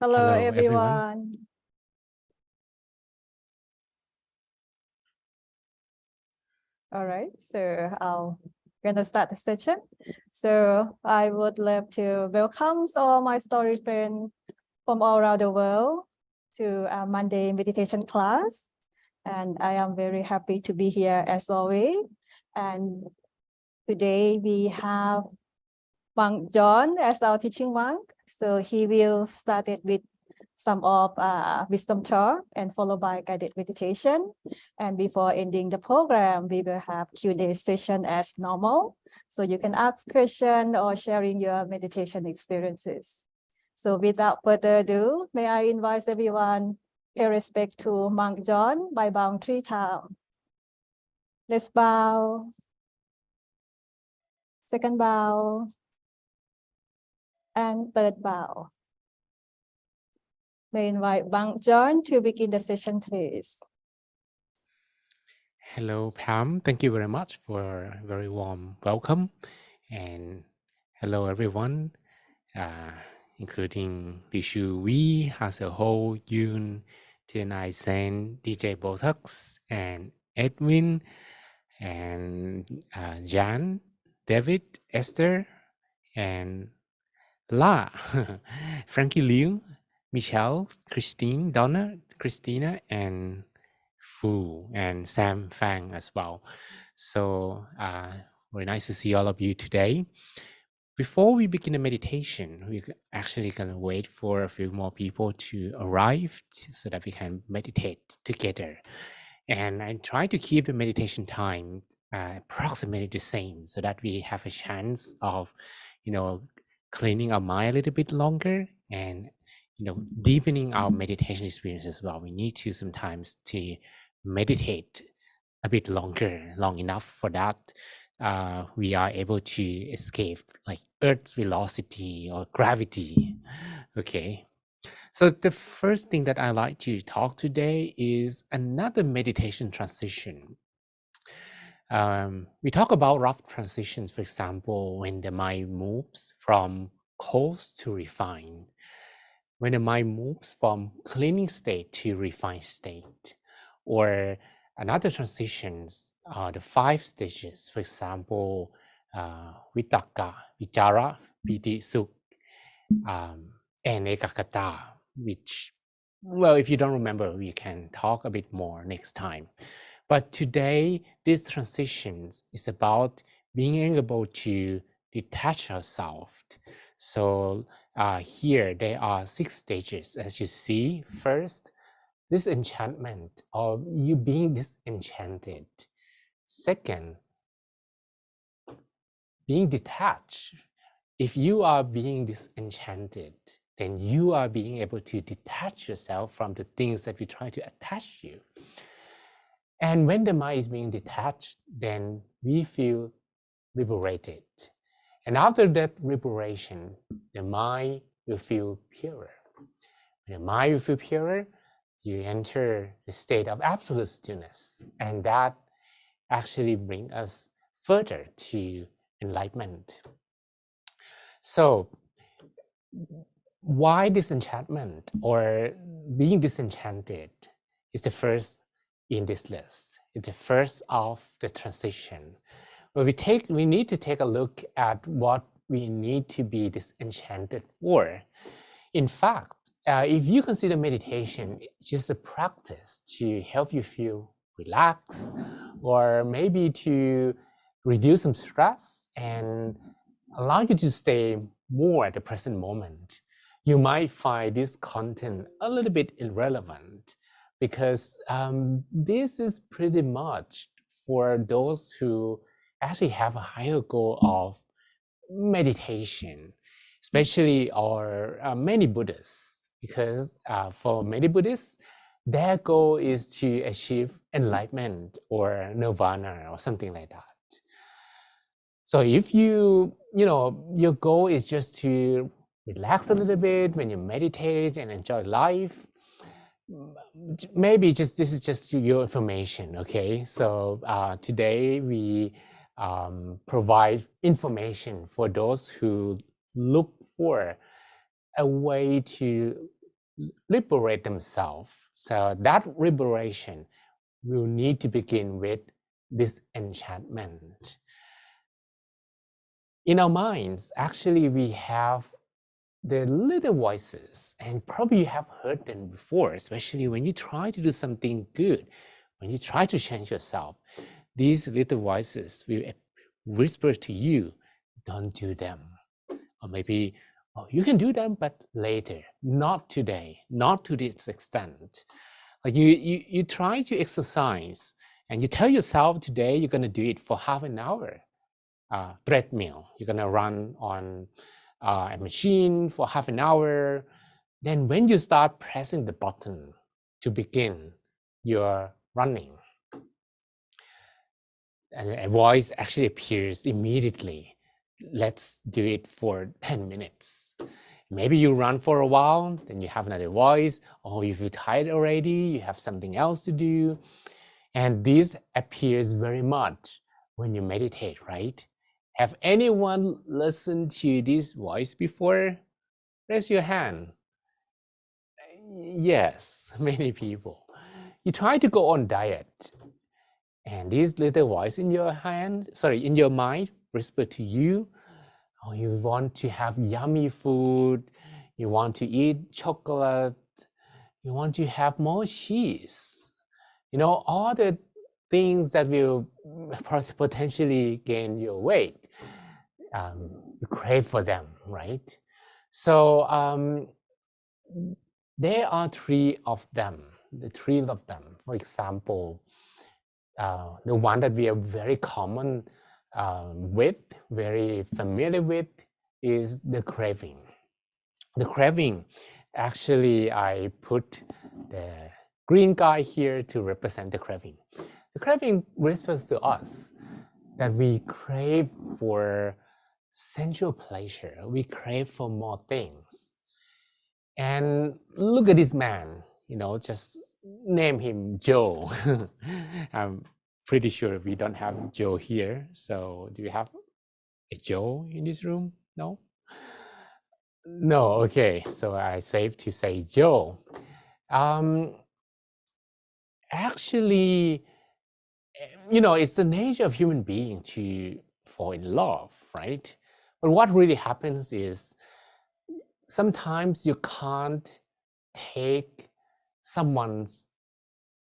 Hello, Hello, everyone. everyone. All right, so I'm gonna start the session. So I would love to welcome all my story friends from all around the world to our Monday meditation class. And I am very happy to be here as always. And today we have Monk John as our teaching monk. So he will start it with some of wisdom talk and followed by guided meditation. And before ending the program, we will have Q&A session as normal. So you can ask question or sharing your meditation experiences. So without further ado, may I invite everyone pay respect to Monk John by bowing 3 times. Let's bow. Second bow. And third bow. May I invite Monk John to begin the session, please. Hello, Pam. Thank you very much for a very warm welcome. And hello, everyone, including Lishu Wee, as a whole, Yoon, Tianai Sen, DJ Botox, and Edwin, and Jan, David, Esther, and La, Frankie Liu, Michelle, Christine, Donna, Christina, and Fu and Sam Fang as well. So very nice to see all of you today. Before we begin the meditation, we're actually going to wait for a few more people to arrive so that we can meditate together. And I try to keep the meditation time approximately the same so that we have a chance of, cleaning our mind a little bit longer and, deepening our meditation experience as well. We need to sometimes to meditate a bit longer, long enough for that. We are able to escape like Earth's velocity or gravity. Okay. So the first thing that I like to talk today is another meditation transition. We talk about rough transitions, for example, when the mind moves from coarse to refined, when the mind moves from cleaning state to refined state, or another transitions are the 5 stages, for example, vitaka, vichara, piti, sukh, and ekagata, which, well, if you don't remember, we can talk a bit more next time. But today, this transitions is about being able to detach ourselves. So here there are 6 stages, as you see. First, disenchantment, or you being disenchanted. Second, being detached. If you are being disenchanted, then you are being able to detach yourself from the things that we try to attach you. And when the mind is being detached, then we feel liberated. And after that liberation, the mind will feel purer. When the mind will feel purer, you enter the state of absolute stillness. And that actually brings us further to enlightenment. So why disenchantment or being disenchanted is the first in this list. It's the first of the transition. But we need to take a look at what we need to be disenchanted for. In fact, if you consider meditation just a practice to help you feel relaxed, or maybe to reduce some stress and allow you to stay more at the present moment, you might find this content a little bit irrelevant, because this is pretty much for those who actually have a higher goal of meditation, especially or many Buddhists, because for many Buddhists, their goal is to achieve enlightenment or nirvana or something like that. So if your goal is just to relax a little bit when you meditate and enjoy life, maybe this is just your information, okay? So today we provide information for those who look for a way to liberate themselves. So that liberation will need to begin with disenchantment. In our minds, actually, we have the little voices, and probably you have heard them before, especially when you try to do something good, when you try to change yourself. These little voices will whisper to you, don't do them. Or maybe, oh, you can do them, but later, not today, not to this extent. Like you try to exercise and you tell yourself today you're going to do it for half an hour. Treadmill, you're going to run on a machine for half an hour. Then when you start pressing the button to begin your running, and a voice actually appears immediately. Let's do it for 10 minutes. Maybe you run for a while, then you have another voice. Oh, you feel tired already, you have something else to do. And this appears very much when you meditate, right? Have anyone listened to this voice before? Raise your hand. Yes, many people. You try to go on diet, and this little voice in your in your mind whisper to you, oh, you want to have yummy food, you want to eat chocolate, you want to have more cheese. You know, all the things that will potentially gain your weight. You crave for them, right? So there are three of them. For example, the one that we are very common very familiar with, is the craving. The craving, actually, I put the green guy here to represent the craving. The craving whispers to us that we crave for sensual pleasure. We crave for more things. And look at this man, you know, just name him Joe. I'm pretty sure we don't have Joe here. So do we have a Joe in this room? No? No, okay. So I safe to say Joe. Actually, you know, it's the nature of human being to fall in love, right? But what really happens is sometimes you can't take someone's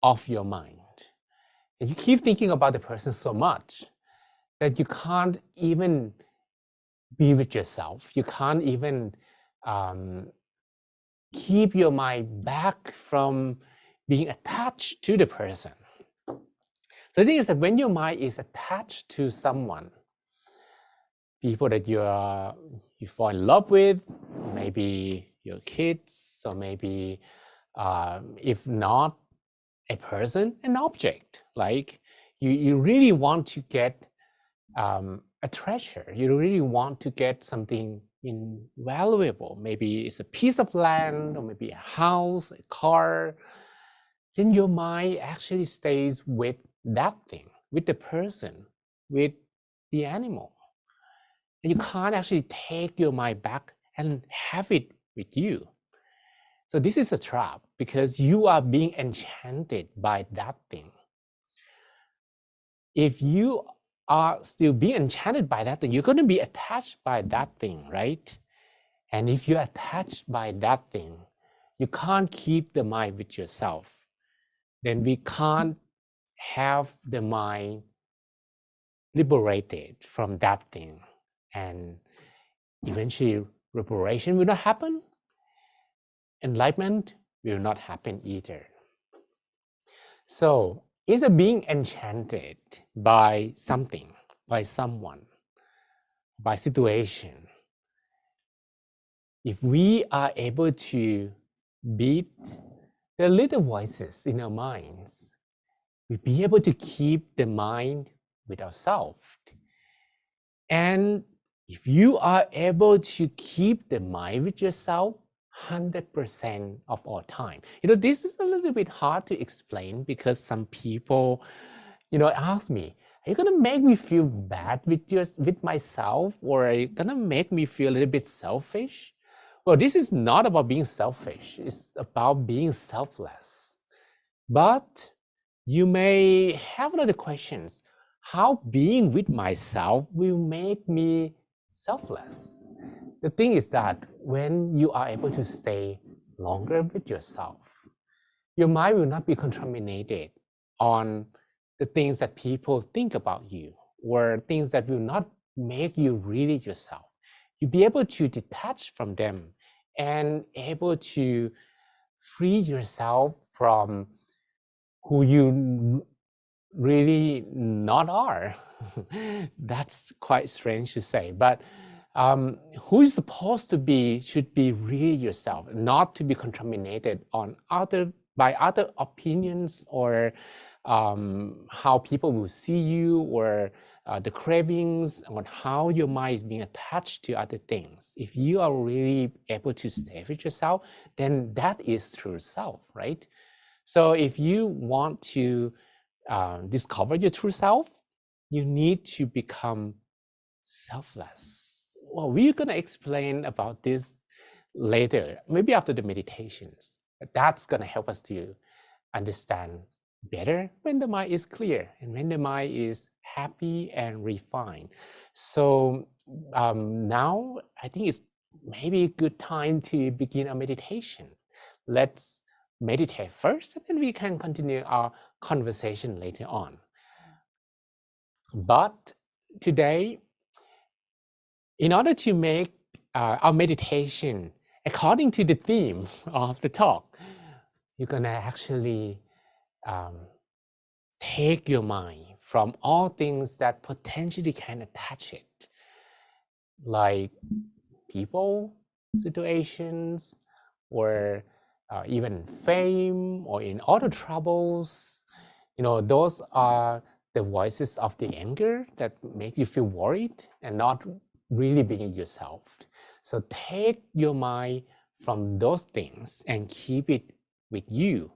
off your mind. And you keep thinking about the person so much that you can't even be with yourself. You can't even keep your mind back from being attached to the person. So the thing is that when your mind is attached to someone, people that you fall in love with, maybe your kids, or maybe if not a person, an object. Like you really want to get a treasure. You really want to get something invaluable. Maybe it's a piece of land, or maybe a house, a car. Then your mind actually stays with that thing, with the person, with the animal. And you can't actually take your mind back and have it with you. So this is a trap, because you are being enchanted by that thing. If you are still being enchanted by that thing, you're going to be attached by that thing, right? And if you're attached by that thing, you can't keep the mind with yourself. Then we can't have the mind liberated from that thing. And eventually, liberation will not happen. Enlightenment will not happen either. So, is a being enchanted by something, by someone, by situation? If we are able to beat the little voices in our minds, we'll be able to keep the mind with ourselves. And if you are able to keep the mind with yourself 100% of all time, you know, this is a little bit hard to explain, because some people, you know, ask me, are you gonna make me feel bad with myself, or are you gonna make me feel a little bit selfish? Well, this is not about being selfish. It's about being selfless. But you may have another questions. How being with myself will make me selfless? The thing is that when you are able to stay longer with yourself, your mind will not be contaminated on the things that people think about you or things that will not make you really yourself. You'll be able to detach from them and able to free yourself from who you really not are. That's quite strange to say, but who is supposed to be should be really yourself, not to be contaminated on by other opinions or how people will see you or the cravings on how your mind is being attached to other things. If you are really able to stay with yourself, then that is true self, right? So if you want to discover your true self, you need to become selfless. Well, we're going to explain about this later, maybe after the meditations. That's going to help us to understand better when the mind is clear and when the mind is happy and refined. So now I think it's maybe a good time to begin a meditation. Let's meditate first, and then we can continue our conversation later on. But today, in order to make our meditation according to the theme of the talk, you're gonna actually take your mind from all things that potentially can attach it, like people, situations, or even fame, or in other troubles. Those are the voices of the anger that make you feel worried and not really being yourself. So take your mind from those things and keep it with you,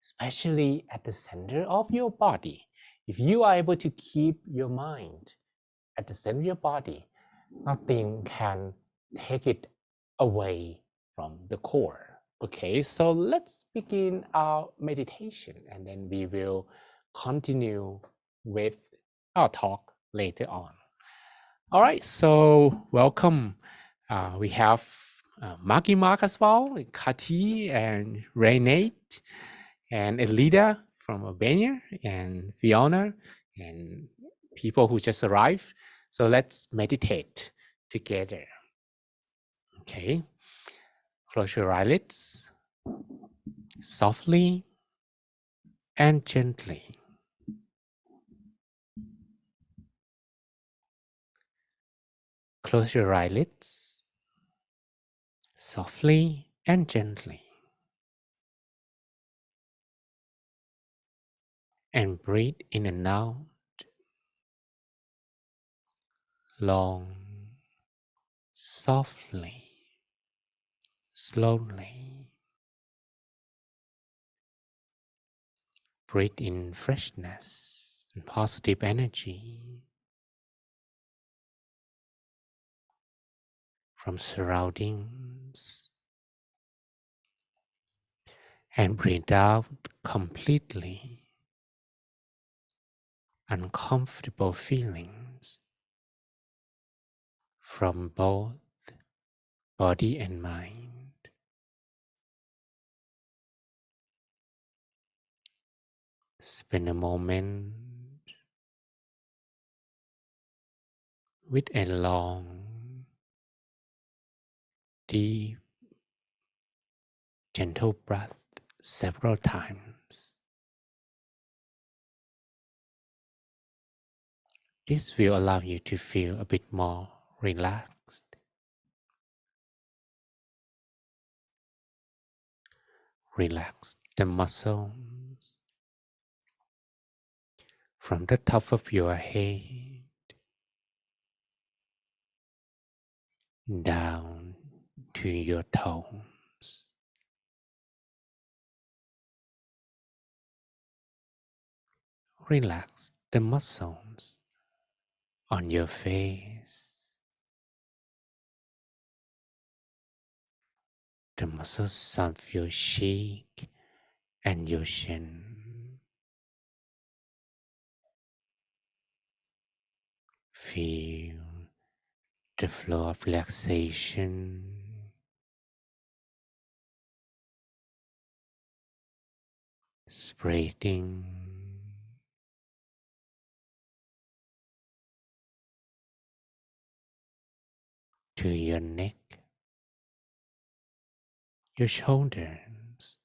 especially at the center of your body. If you are able to keep your mind at the center of your body, nothing can take it away from the core. Okay, so let's begin our meditation, and then we will continue with our talk later on. All right, so welcome. We have Marky Mark as well, Kati and Renate, and Elida from Albania, and Fiona, and people who just arrived. So let's meditate together. Okay, close your eyelids softly and gently. Close your eyelids softly and gently. And breathe in and out long, softly, slowly. Breathe in freshness and positive energy from surroundings. And breathe out completely uncomfortable feelings from both body and mind. Spend a moment with a long, deep, gentle breath several times. This will allow you to feel a bit more relaxed. Relax the muscles from the top of your head down to your toes. Relax the muscles on your face, the muscles of your cheek and your chin. Feel the flow of relaxation spreading to your neck, your shoulders.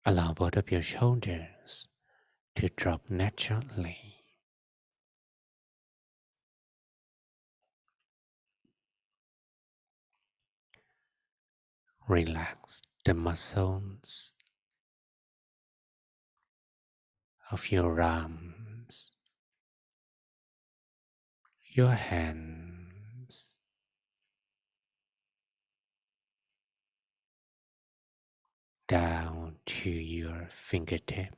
Allow both of your shoulders to drop naturally. Relax the muscles of your arms, your hands, down to your fingertips.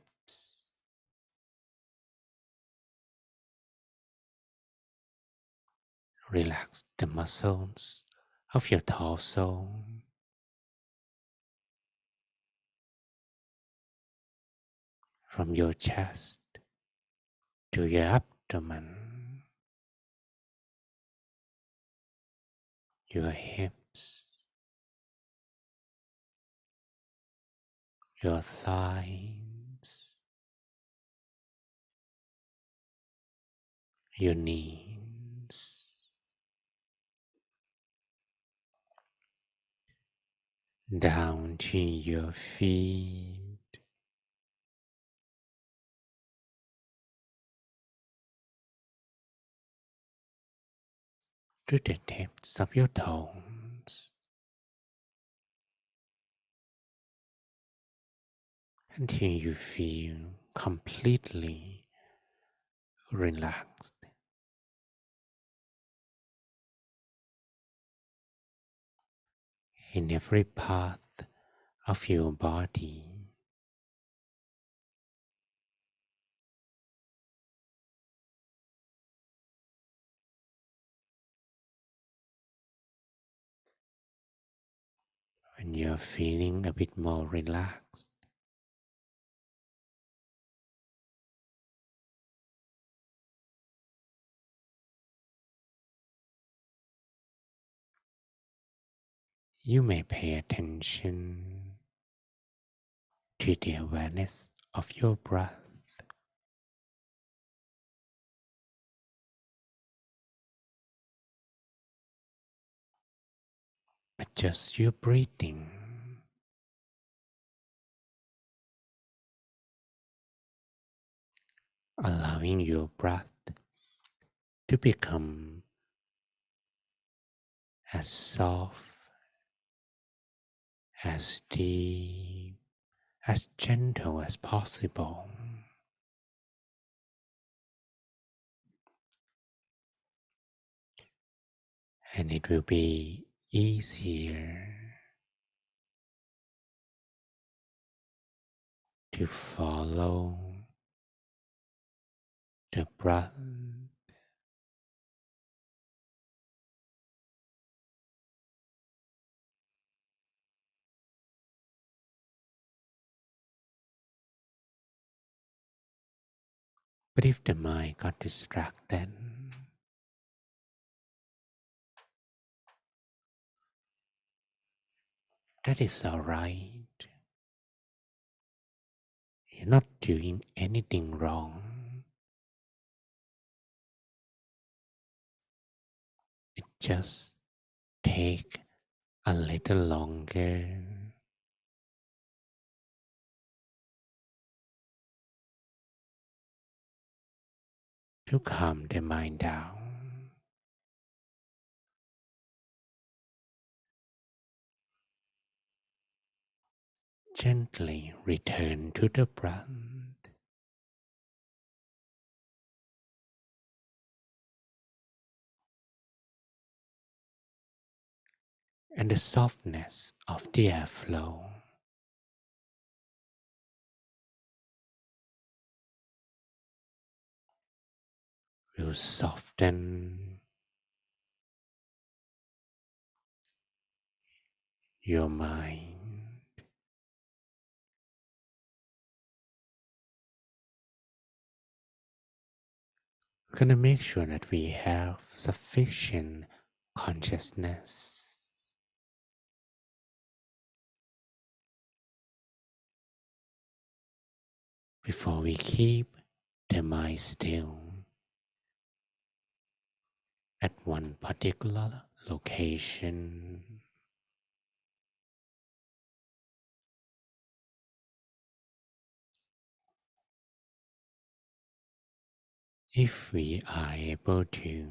Relax the muscles of your torso, from your chest to your abdomen, your hips, your thighs, your knees, down to your feet, to the tips of your toes, until you feel completely relaxed in every part of your body. When you're feeling a bit more relaxed, you may pay attention to the awareness of your breath. Adjust your breathing, allowing your breath to become as soft, as deep, as gentle as possible. And it will be easier to follow the breath But if the mind got distracted, that is all right. You're not doing anything wrong. It just take a little longer to calm the mind down. Gently return to the breath and the softness of the airflow will soften your mind. We're going to make sure that we have sufficient consciousness before we keep the mind still at one particular location. If we are able to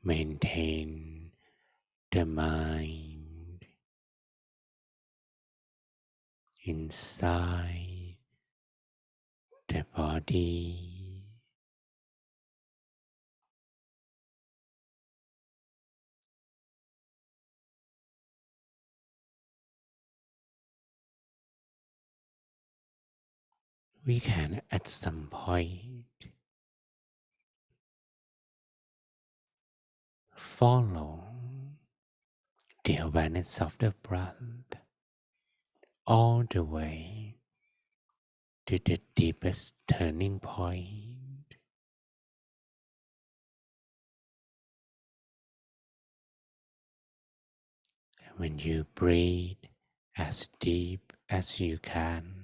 maintain the mind inside the body, we can at some point follow the awareness of the breath all the way to the deepest turning point. When you breathe as deep as you can,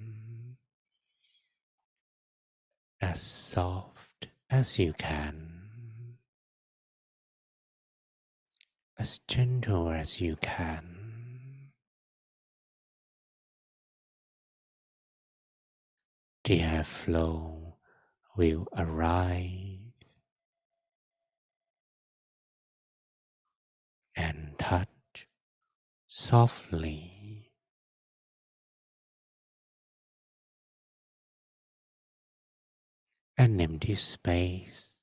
as soft as you can, as gentle as you can, the airflow will arrive and touch softly an empty space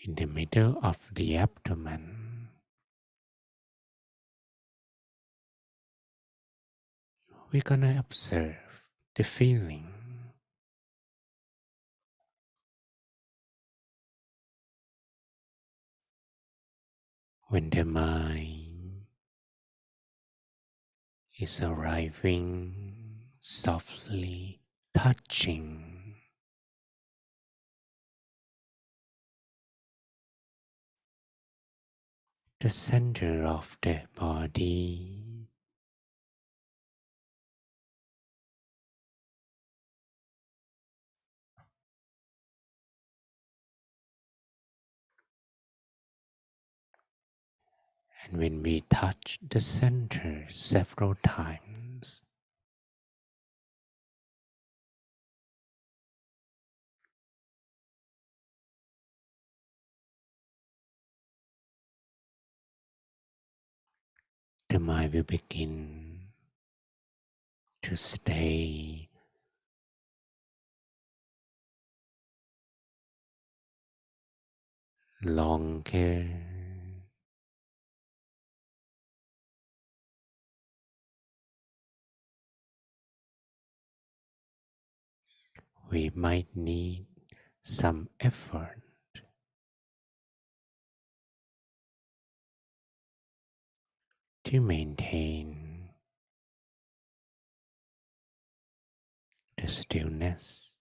in the middle of the abdomen. We're gonna observe the feeling when the mind is arriving softly, touching the center of the body. And when we touch the center several times, the mind will begin to stay longer. We might need some effort to maintain the stillness.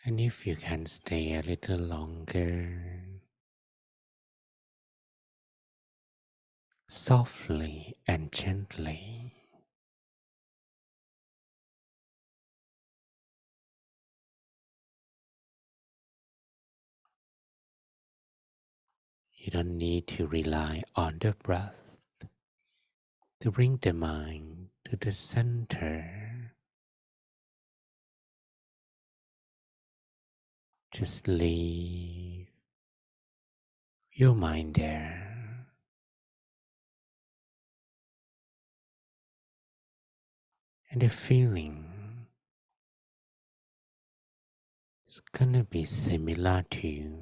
And if you can stay a little longer, softly and gently, you don't need to rely on the breath to bring the mind to the center. Just leave your mind there. And the feeling is gonna be similar to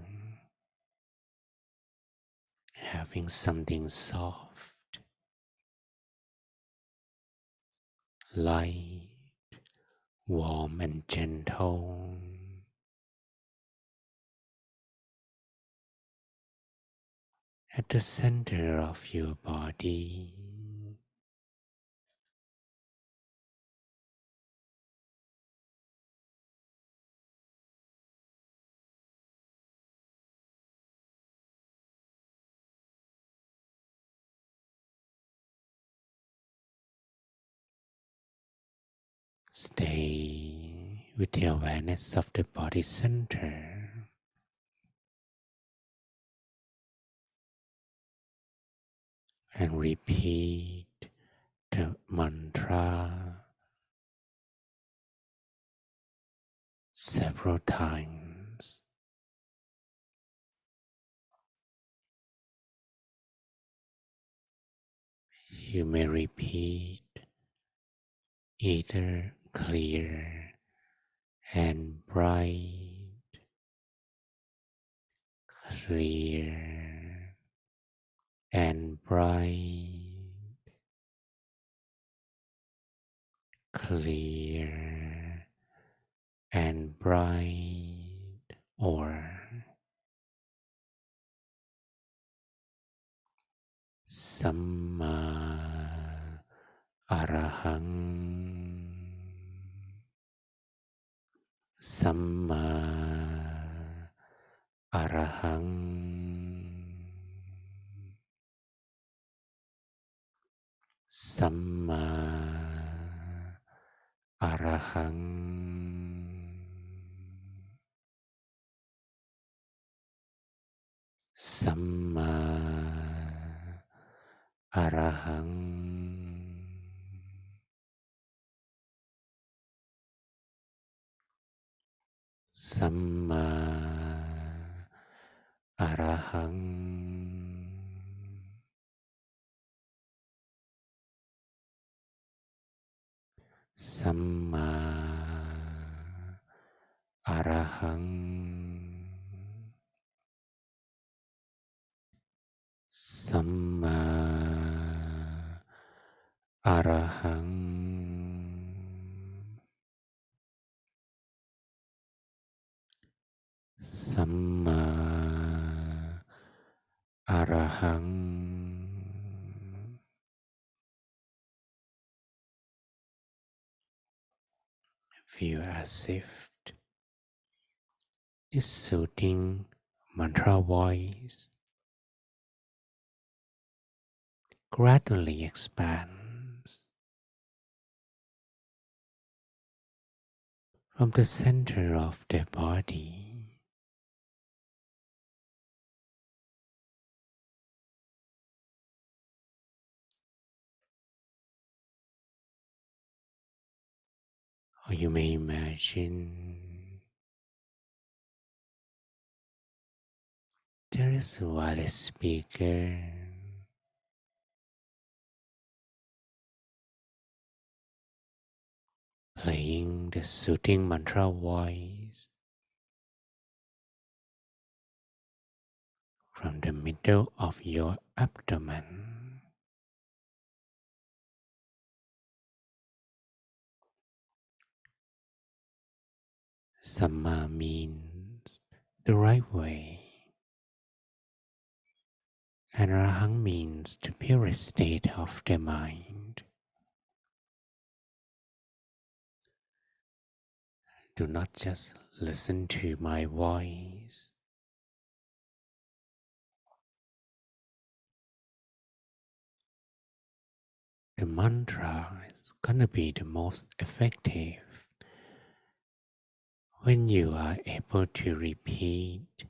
having something soft, light, warm and gentle at the center of your body. Stay with the awareness of the body center and repeat the mantra several times. You may repeat either clear and bright, clear and bright, clear and bright, or Samma Arahang, Samma Arahang, Samma Arahang, Samma Arahang, Samma Arahang, Samma Arahang, Samma Arahang, Samma Arahang. Feel as if this soothing mantra voice gradually expands from the center of the body or you may imagine there is a wireless speaker playing the soothing mantra voice from the middle of your abdomen. Samma means the right way, and Arahang means the purest state of the mind. Do not just listen to my voice. The mantra is gonna be the most effective when you are able to repeat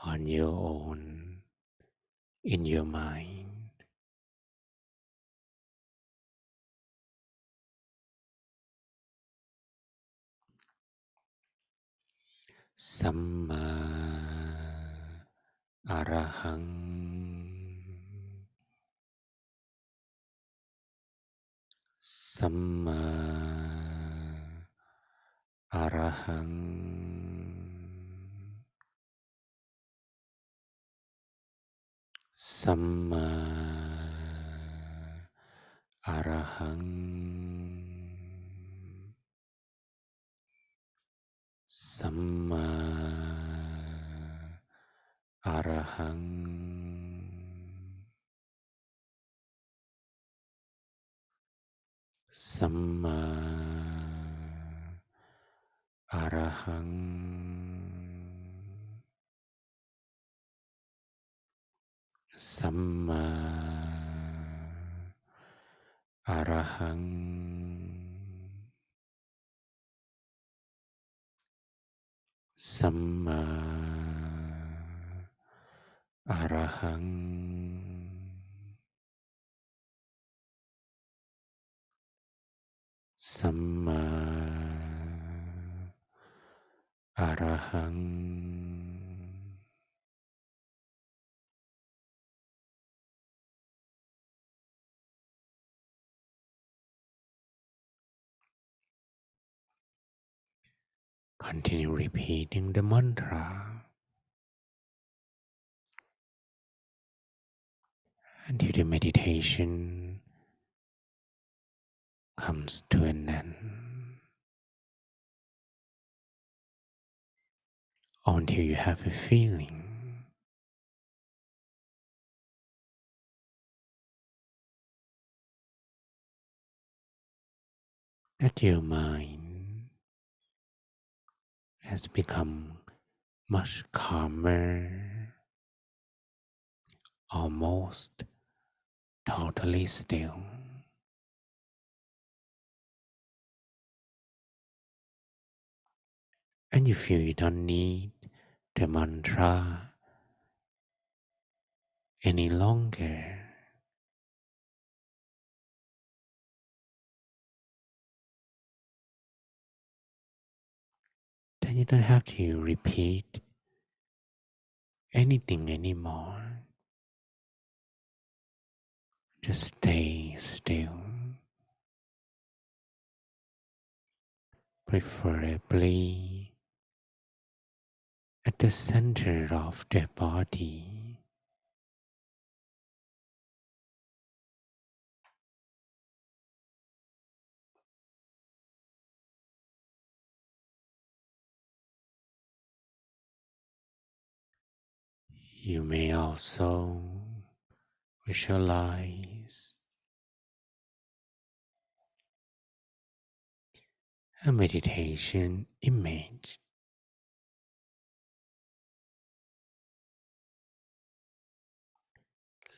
on your own in your mind. Samma Arahang, สัมมาอะระหังสัมมาอะระหังสัมมาอะระหังสัมมาอะระหังสัมมาอะระหังสัมมาอะระหังสัมมาอะระหัง Continue repeating the mantra until the meditation comes to an end, until you have a feeling that your mind has become much calmer, almost totally still. And you feel you don't need the mantra any longer. Then you don't have to repeat anything anymore. Just stay still, preferably at the center of the body. You may also visualize a meditation image.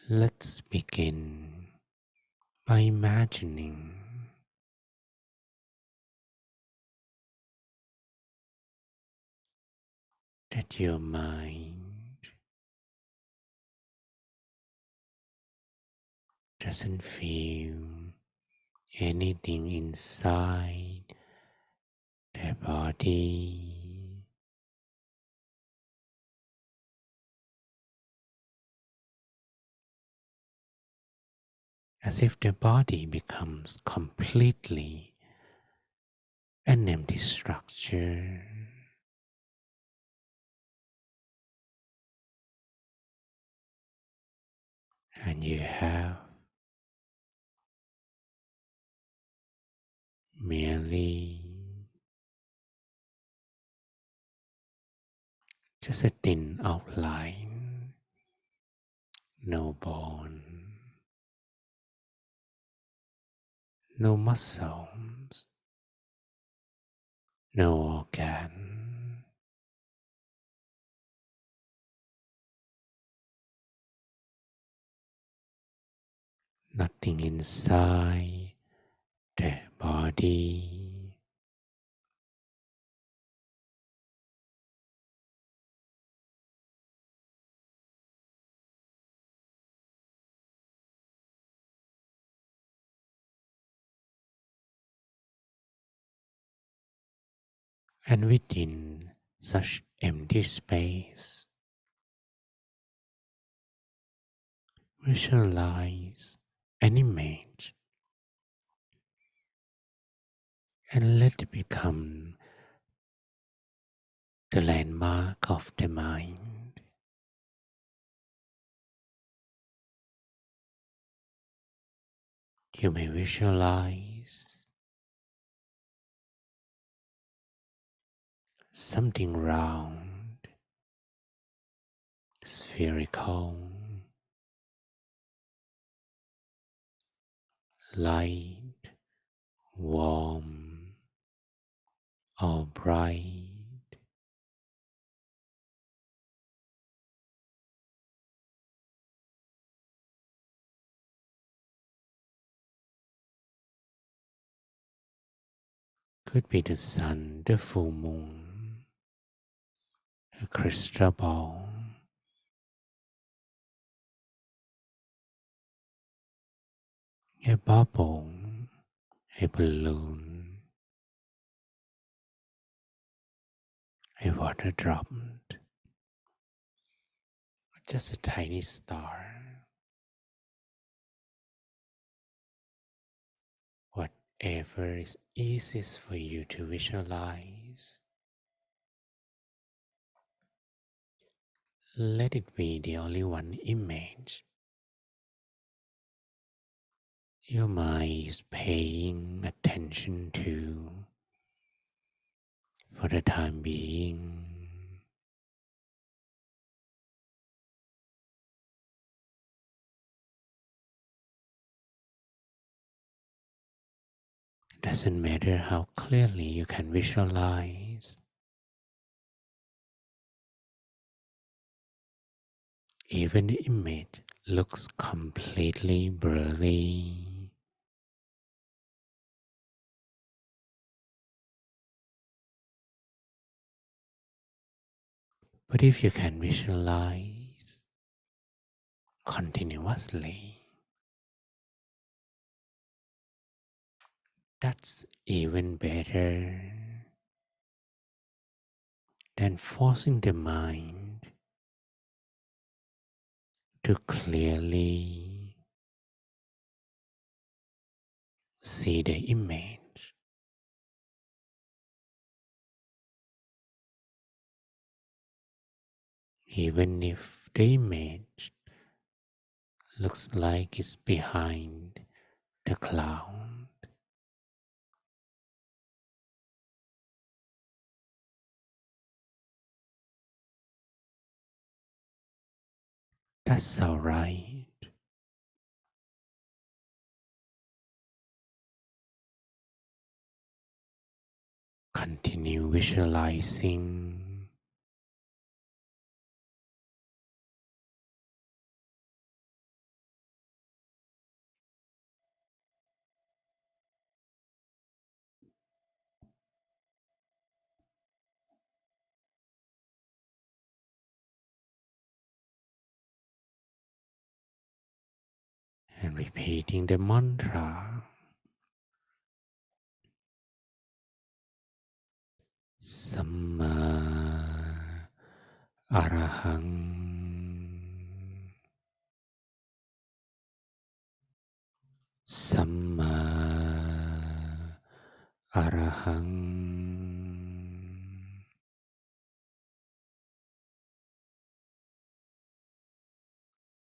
Let's begin by imagining that your mind doesn't feel anything inside the body, as if the body becomes completely an empty structure, and you have merely just a thin outline, no bone, no muscles, no organ, nothing inside the body. And within such empty space, visualize an image and let it become the landmark of the mind. You may visualize something round, spherical, light, warm, or bright. Could be the sun, the full moon, a crystal ball, a bubble, a balloon, a water drop, just a tiny star. Whatever is easiest for you to visualize, let it be the only one image your mind is paying attention to for the time being. It doesn't matter how clearly you can visualize. Even the image looks completely blurry. But if you can visualize continuously, that's even better than forcing the mind to clearly see the image. Even if the image looks like it's behind the cloud, that's alright. Continue visualizing and repeating the mantra. Samma Arahang. Samma Arahang.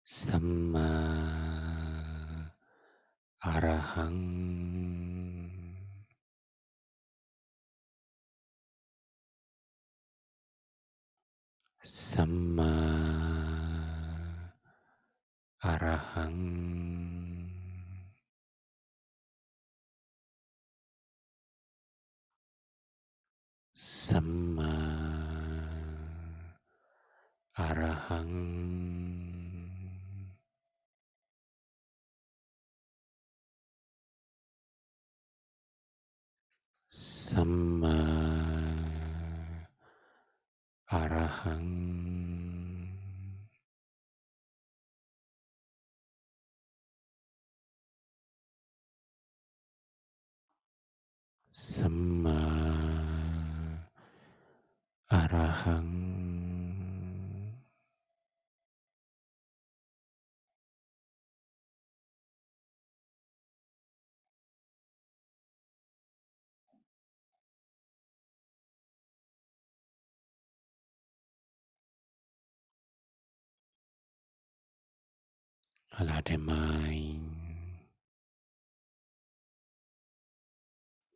Samma Arahang. Samma Arahang. Samma Arahang. Samma Arahang. Samma Arahang. Allow the mind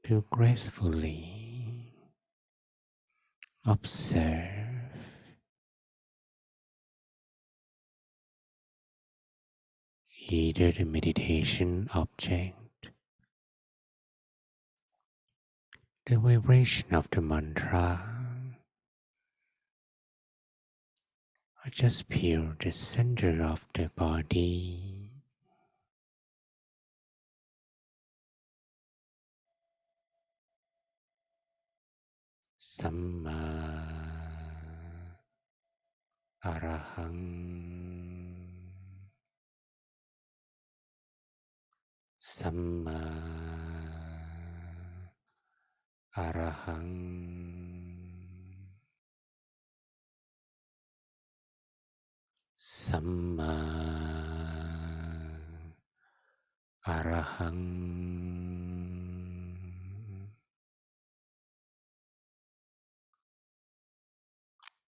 to gracefully observe either the meditation object, the vibration of the mantra, or just feel the center of the body. Samma Arahang Samma Arahang Samma Arahang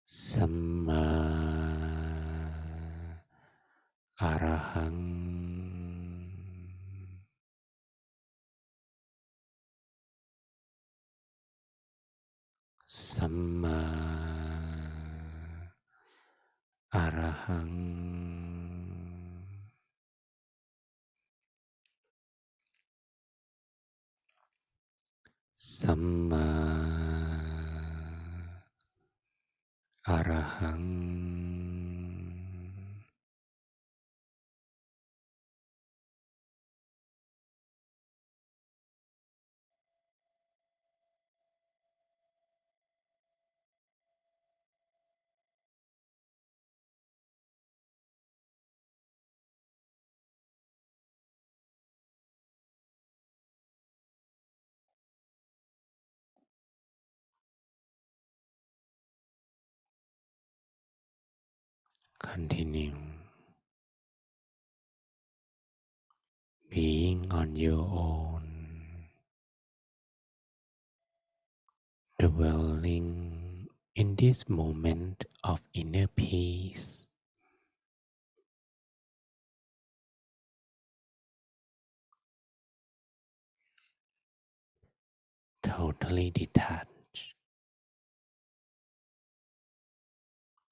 Samma Arahang Samma Arahang Samma Arahang Continue being on your own, dwelling in this moment of inner peace, totally detached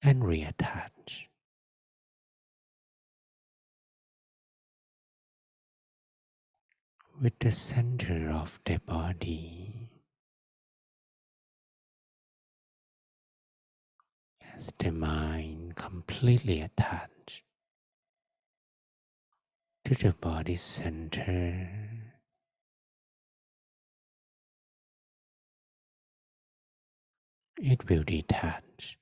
and reattached with the center of the body as the mind completely attached to the body center. It will detach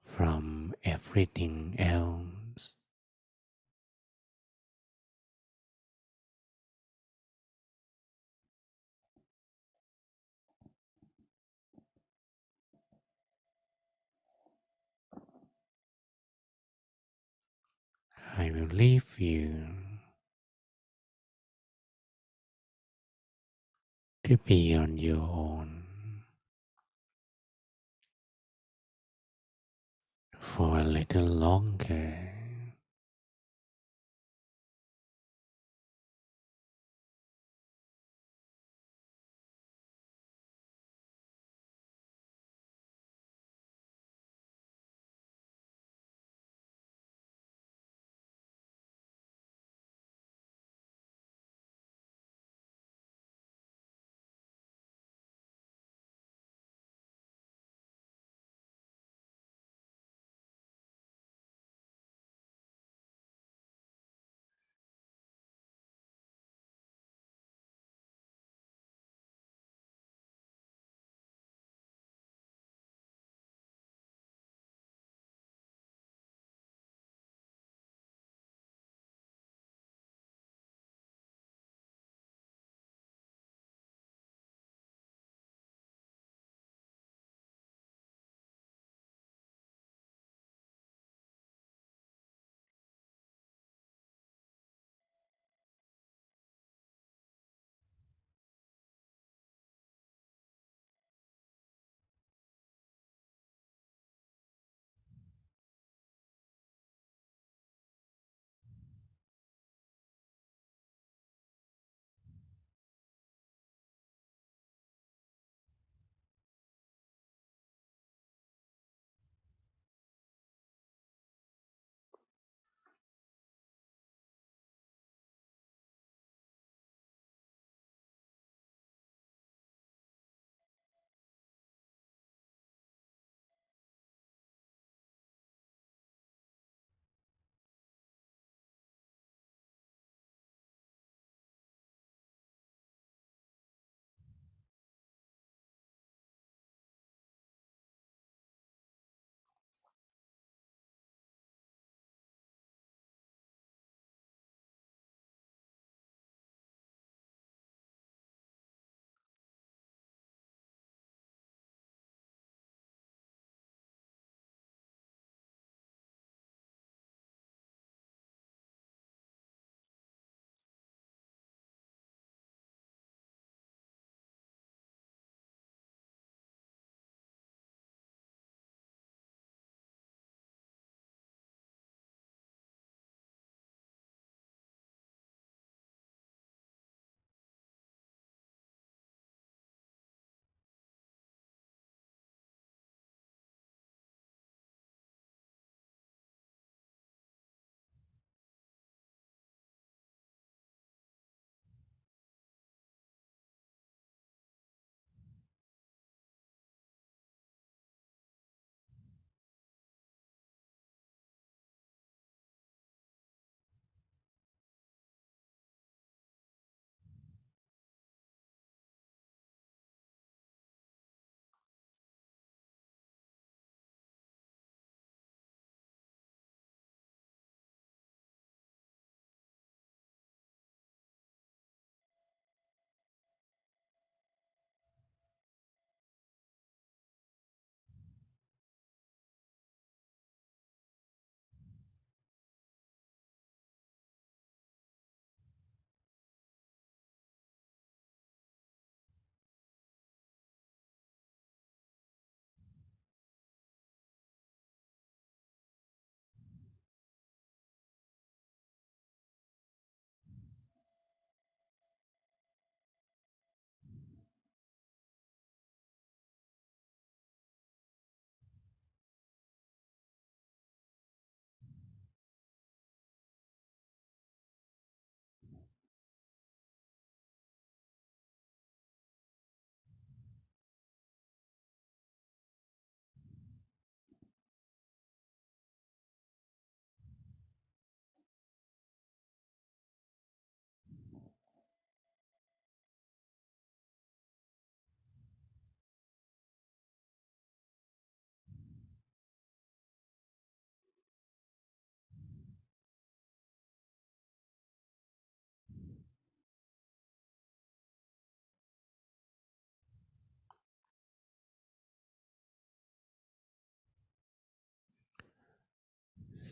from everything else. I will leave you to be on your own for a little longer.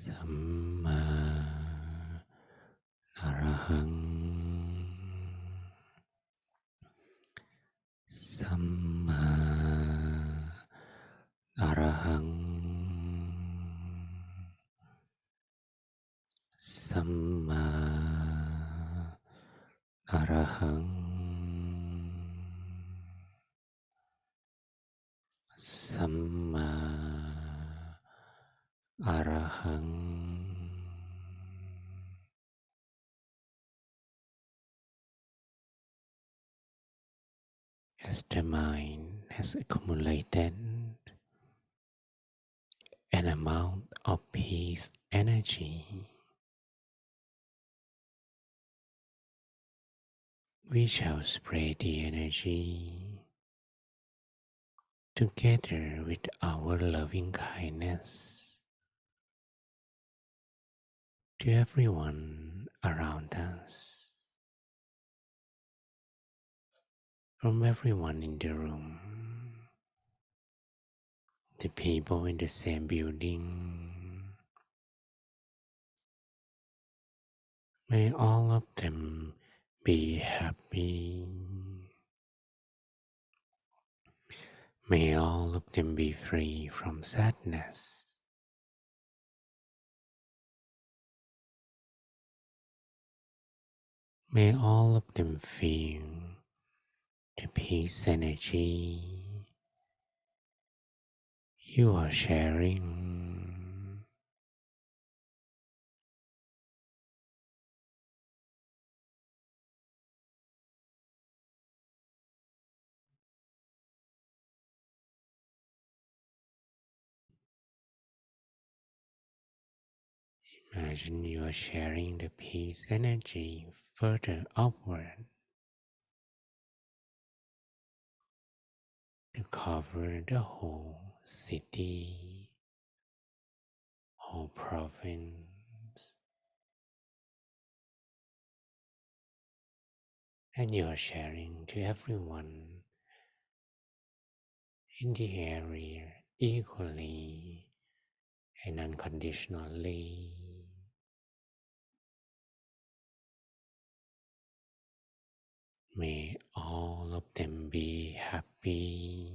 Samma Arahang Samma Arahang Samma Arahang Samma Arahang. As the mind has accumulated an amount of peace energy, we shall spread the energy together with our loving kindness to everyone around us, from everyone in the room, the people in the same building. May all of them be happy. May all of them be free from sadness. May all of them feel the peace energy you are sharing. Imagine you are sharing the peace energy further upward to cover the whole city, whole province, and you are sharing to everyone in the area equally and unconditionally. May all of them be happy.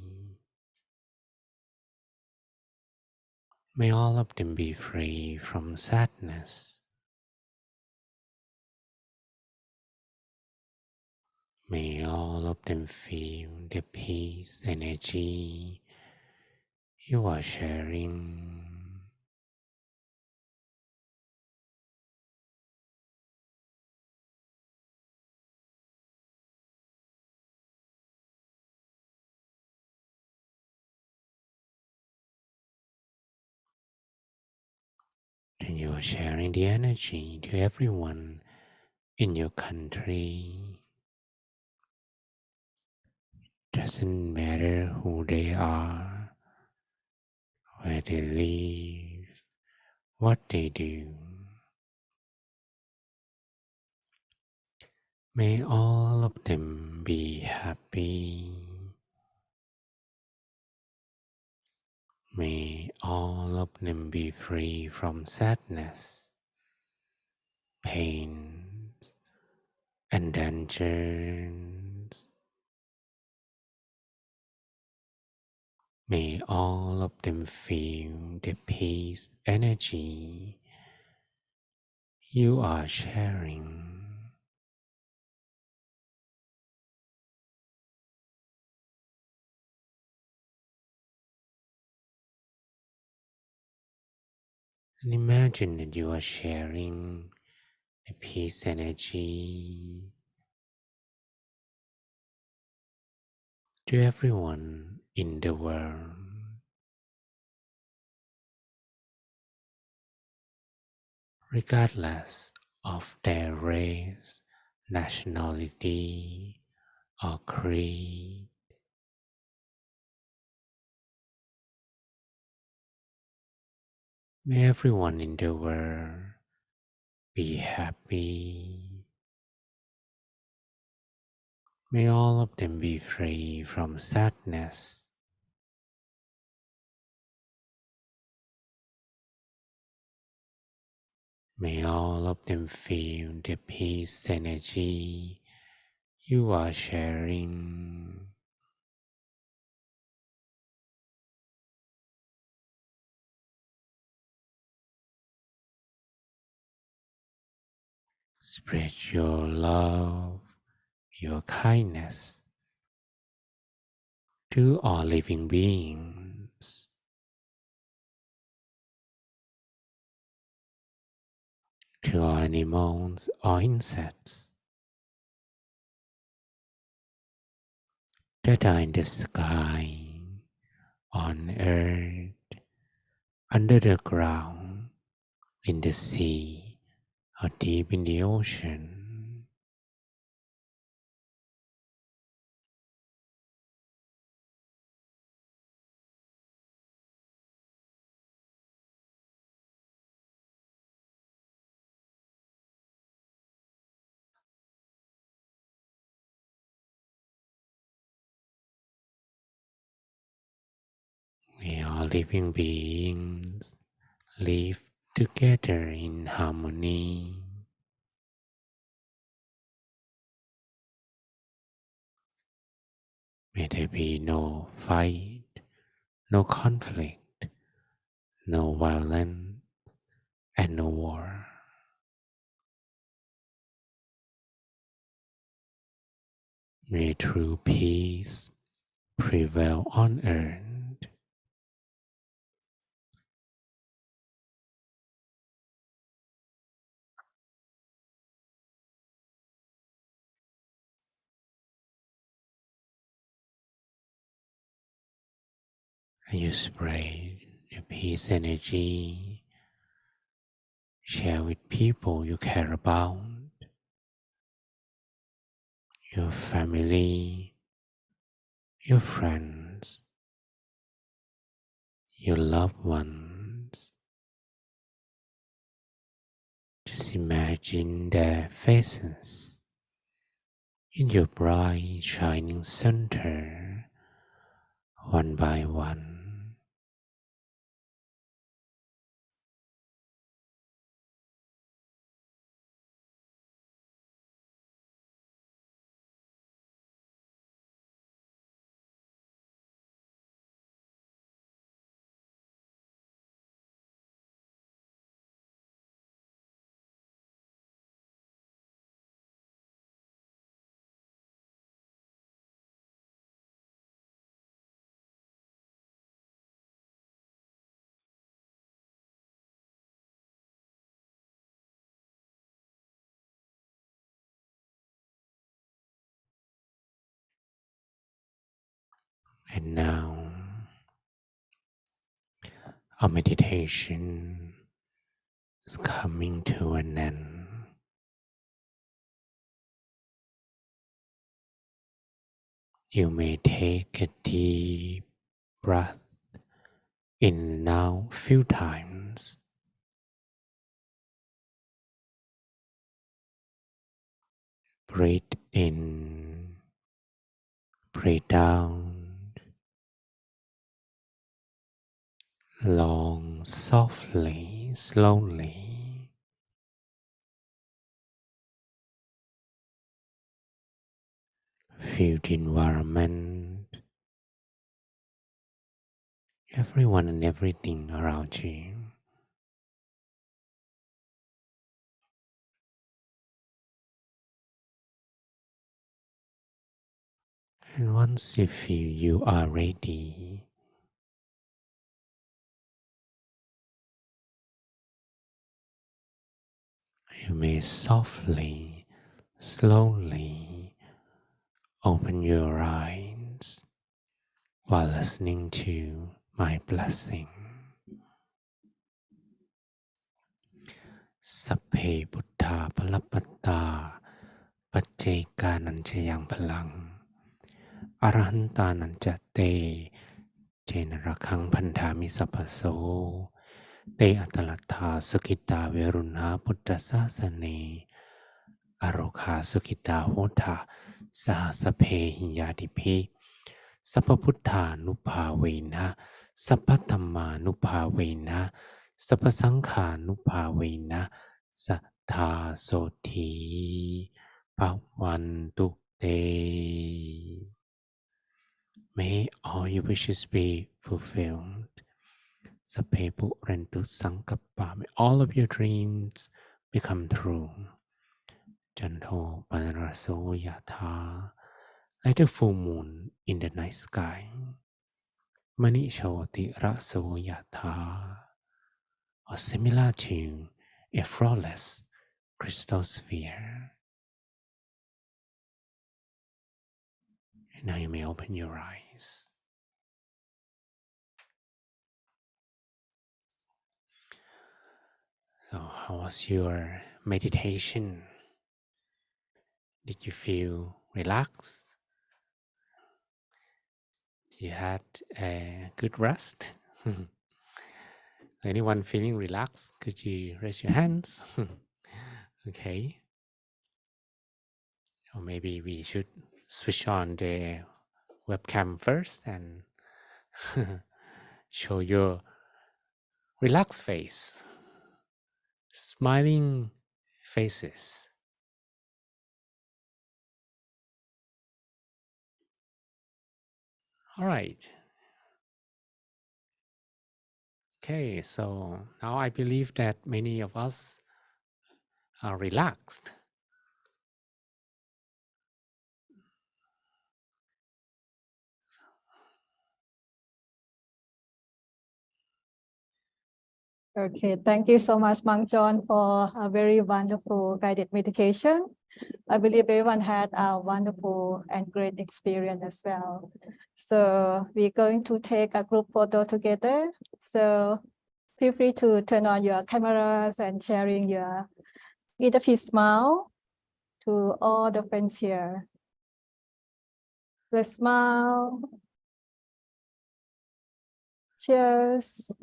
May all of them be free from sadness. May all of them feel the peace energy you are sharing. Then you are sharing the energy to everyone in your country. Doesn't matter who they are, where they live, what they do. May all of them be happy. May all of them be free from sadness, pain, and dangers. May all of them feel the peace energy you are sharing. And imagine that you are sharing the peace energy to everyone in the world, regardless of their race, nationality, or creed. May everyone in the world be happy. May all of them be free from sadness. May all of them feel the peace energy you are sharing. Spread your love, your kindness to all living beings, to all animals or insects that are in the sky, on earth, under the ground, in the sea, or deep in the ocean. We are living beings, live together in harmony. May there be no fight, no conflict, no violence, and no war. May true peace prevail on earth. And you spread the peace energy, share with people you care about, your family, your friends, your loved ones. Just imagine their faces in your bright shining center, one by one. And now, our meditation is coming to an end. You may take a deep breath in and out a few times. Breathe in, breathe out, long, softly, slowly. Feel the environment, everyone and everything around you. And once you feel you are ready, you may softly, slowly open your eyes while listening to my blessing. Sapphe Buddha Palapatta Paccekanan Palang Arahantanan Te Jena Rakhang Pandhami Sappaso Te Atalatha Sukita Veruna Buddha Sasane Arokha Sukita Hota Sahasaphe Hiyadipi Sappaputtha Nupavena Sappathamma Nupavena Sappasangha Nupavena สัทธาโสธีภวันตุเต May all your wishes be fulfilled. Sape purentu sankappa. May all of your dreams become true. Janto panaraso yatha. Like the full moon in the night sky. Mani shoti raso yatha. Or similar to a flawless crystal sphere. And now you may open your eyes. So, how was your meditation? Did you feel relaxed? You had a good rest? Anyone feeling relaxed? Could you raise your hands? Okay. Or maybe we should switch on the webcam first and show your relaxed face, smiling faces. All right. Okay, so now I believe that many of us are relaxed. Okay, thank you so much, Mang John, for a very wonderful guided meditation. I believe everyone had a wonderful and great experience as well. So we're going to take a group photo together. So feel free to turn on your cameras and sharing your interview smile to all the friends here. Let's smile. Cheers.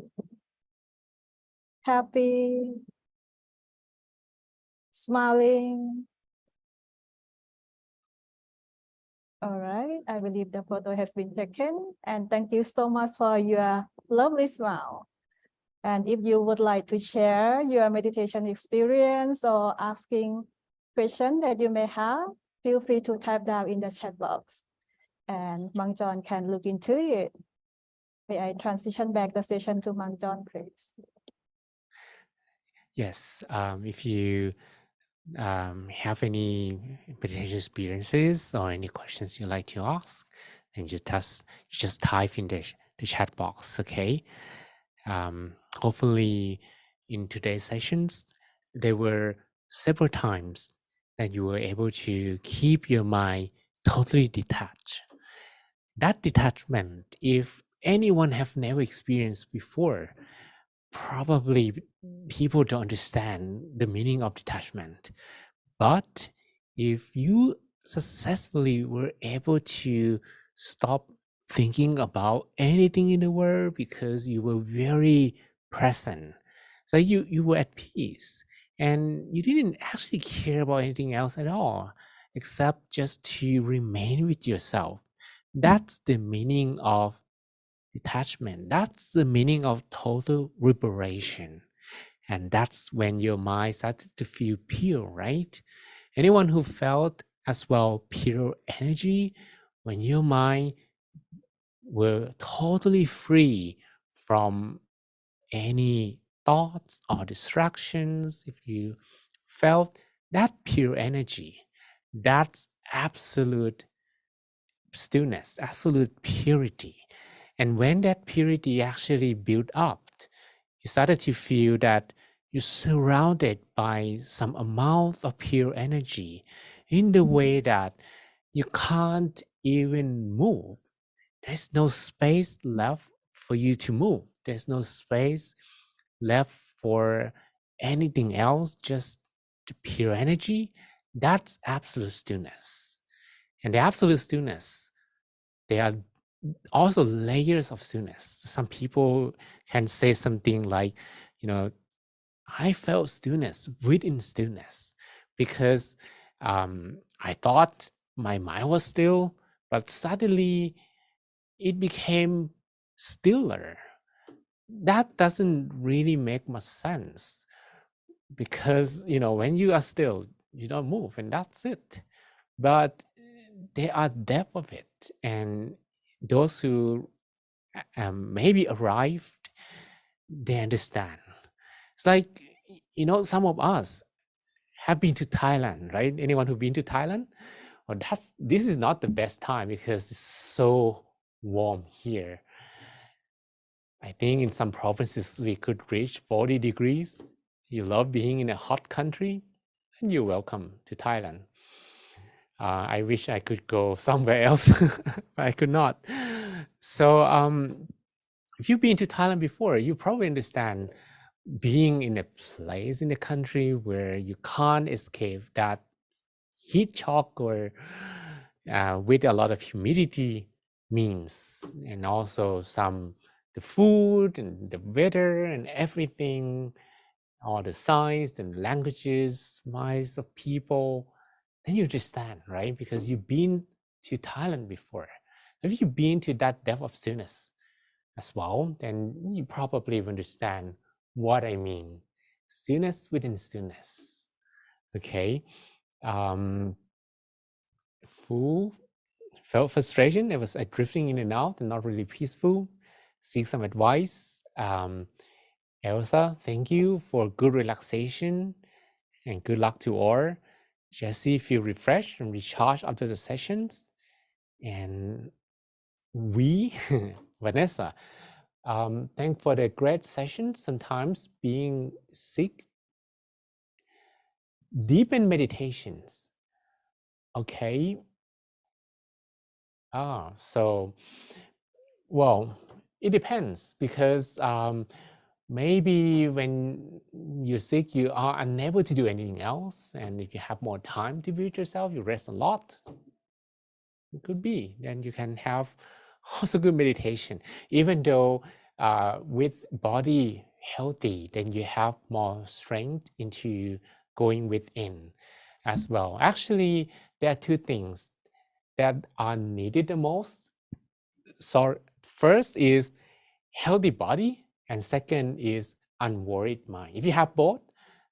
Happy. Smiling. All right, I believe the photo has been taken, and thank you so much for your lovely smile. And if you would like to share your meditation experience or asking questions that you may have, feel free to type down in the chat box, and Mang John can look into it. May I transition back the session to Mang John, please? Yes, if you have any meditation experiences or any questions you'd like to ask, then you just type in the chat box, okay? Hopefully in today's sessions, there were several times that you were able to keep your mind totally detached. That detachment, if anyone have never experienced before, probably people don't understand the meaning of detachment. But if you successfully were able to stop thinking about anything in the world because you were very present, so you were at peace and you didn't actually care about anything else at all except just to remain with yourself. That's the meaning of detachment. That's the meaning of total liberation. And that's when your mind started to feel pure, right? Anyone who felt as well pure energy, when your mind were totally free from any thoughts or distractions, if you felt that pure energy, that's absolute stillness, absolute purity. And when that purity actually built up, you started to feel that you're surrounded by some amount of pure energy in the way that you can't even move. There's no space left for you to move. There's no space left for anything else, just the pure energy. That's absolute stillness. And the absolute stillness, there are also layers of stillness. Some people can say something like, I felt stillness within stillness because I thought my mind was still, but suddenly it became stiller. That doesn't really make much sense. because when you are still, you don't move, and that's it. But there are depth of it, and those who maybe arrived, they understand. It's like, some of us have been to Thailand, right? Anyone who's been to Thailand? Well, this is not the best time because it's so warm here. I think in some provinces we could reach 40 degrees. You love being in a hot country, and you're welcome to Thailand. I wish I could go somewhere else, but I could not. So if you've been to Thailand before, you probably understand being in a place in the country where you can't escape that heat shock, or with a lot of humidity means, and also the food and the weather and everything, all the signs and languages, minds of people, then you understand, right? Because you've been to Thailand before. If you've been to that depth of stillness as well, then you probably understand what I mean. Stillness within stillness. Okay. Felt frustration. It was drifting in and out and not really peaceful. Seek some advice. Elsa, thank you for good relaxation, and good luck to all. Jesse, feel refreshed and recharged after the sessions. And Vanessa, thank for the great session. Sometimes being sick, deepen meditations. Okay. So, well, it depends, because maybe when you're sick, you are unable to do anything else. And if you have more time to be with yourself, you rest a lot. It could be. Then you can have also good meditation. Even though with body healthy, then you have more strength into going within as well. Actually, there are two things that are needed the most. So first is healthy body, and second is unworried mind. If you have both,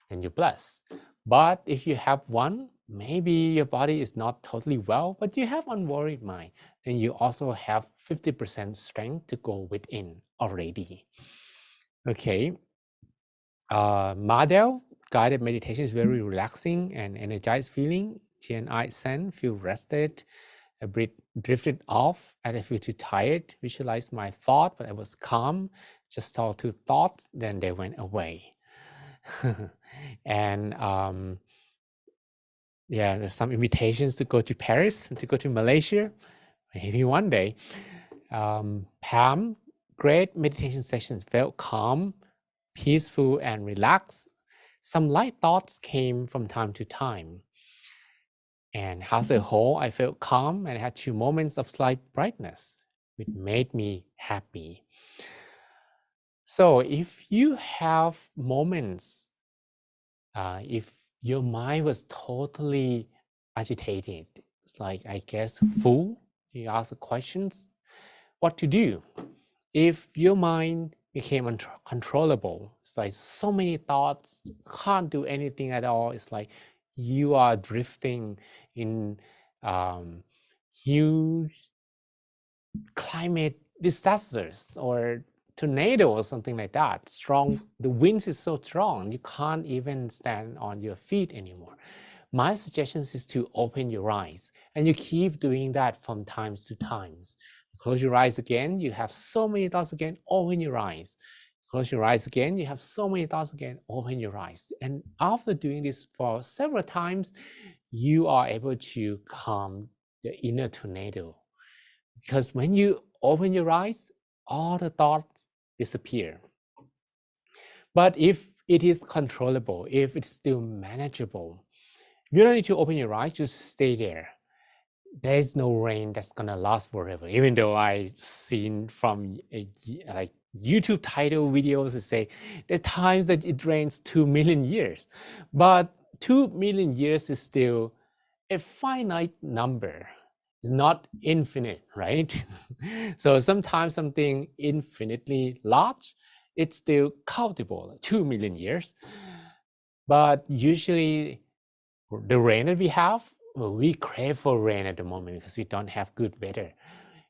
then you're blessed. But if you have one, maybe your body is not totally well, but you have unworried mind, then you also have 50% strength to go within already. Okay. Madel, guided meditation is very relaxing and energized feeling. TNI Sen, feel rested. I drifted off, and I feel too tired. Visualize my thought, but I was calm. Just saw two thoughts, then they went away. And yeah, there's some invitations to go to Paris and to go to Malaysia, maybe one day. Pam, great meditation sessions, felt calm, peaceful, and relaxed. Some light thoughts came from time to time. And as a whole, I felt calm and had 2 moments of slight brightness, which made me happy. So if you have moments, if your mind was totally agitated, it's like, I guess, full, you ask questions, what to do? If your mind became uncontrollable, it's like so many thoughts, can't do anything at all, it's like you are drifting in huge climate disasters or tornado or something like that. The wind is so strong, you can't even stand on your feet anymore. My suggestion is to open your eyes, and you keep doing that from times to times. Close your eyes again, you have so many thoughts again, open your eyes. Close your eyes again, you have so many thoughts again, open your eyes. And after doing this for several times, you are able to calm the inner tornado. Because when you open your eyes, all the thoughts disappear. But if it is controllable, if it's still manageable, you don't need to open your eyes, just stay there. There's no rain that's gonna last forever. Even though I've seen from like YouTube title videos that say there are times that it rains 2 million years, but 2 million years is still a finite number. It's not infinite, right? So sometimes something infinitely large, it's still countable, 2 million years. But usually the rain that we have, well, we crave for rain at the moment because we don't have good weather.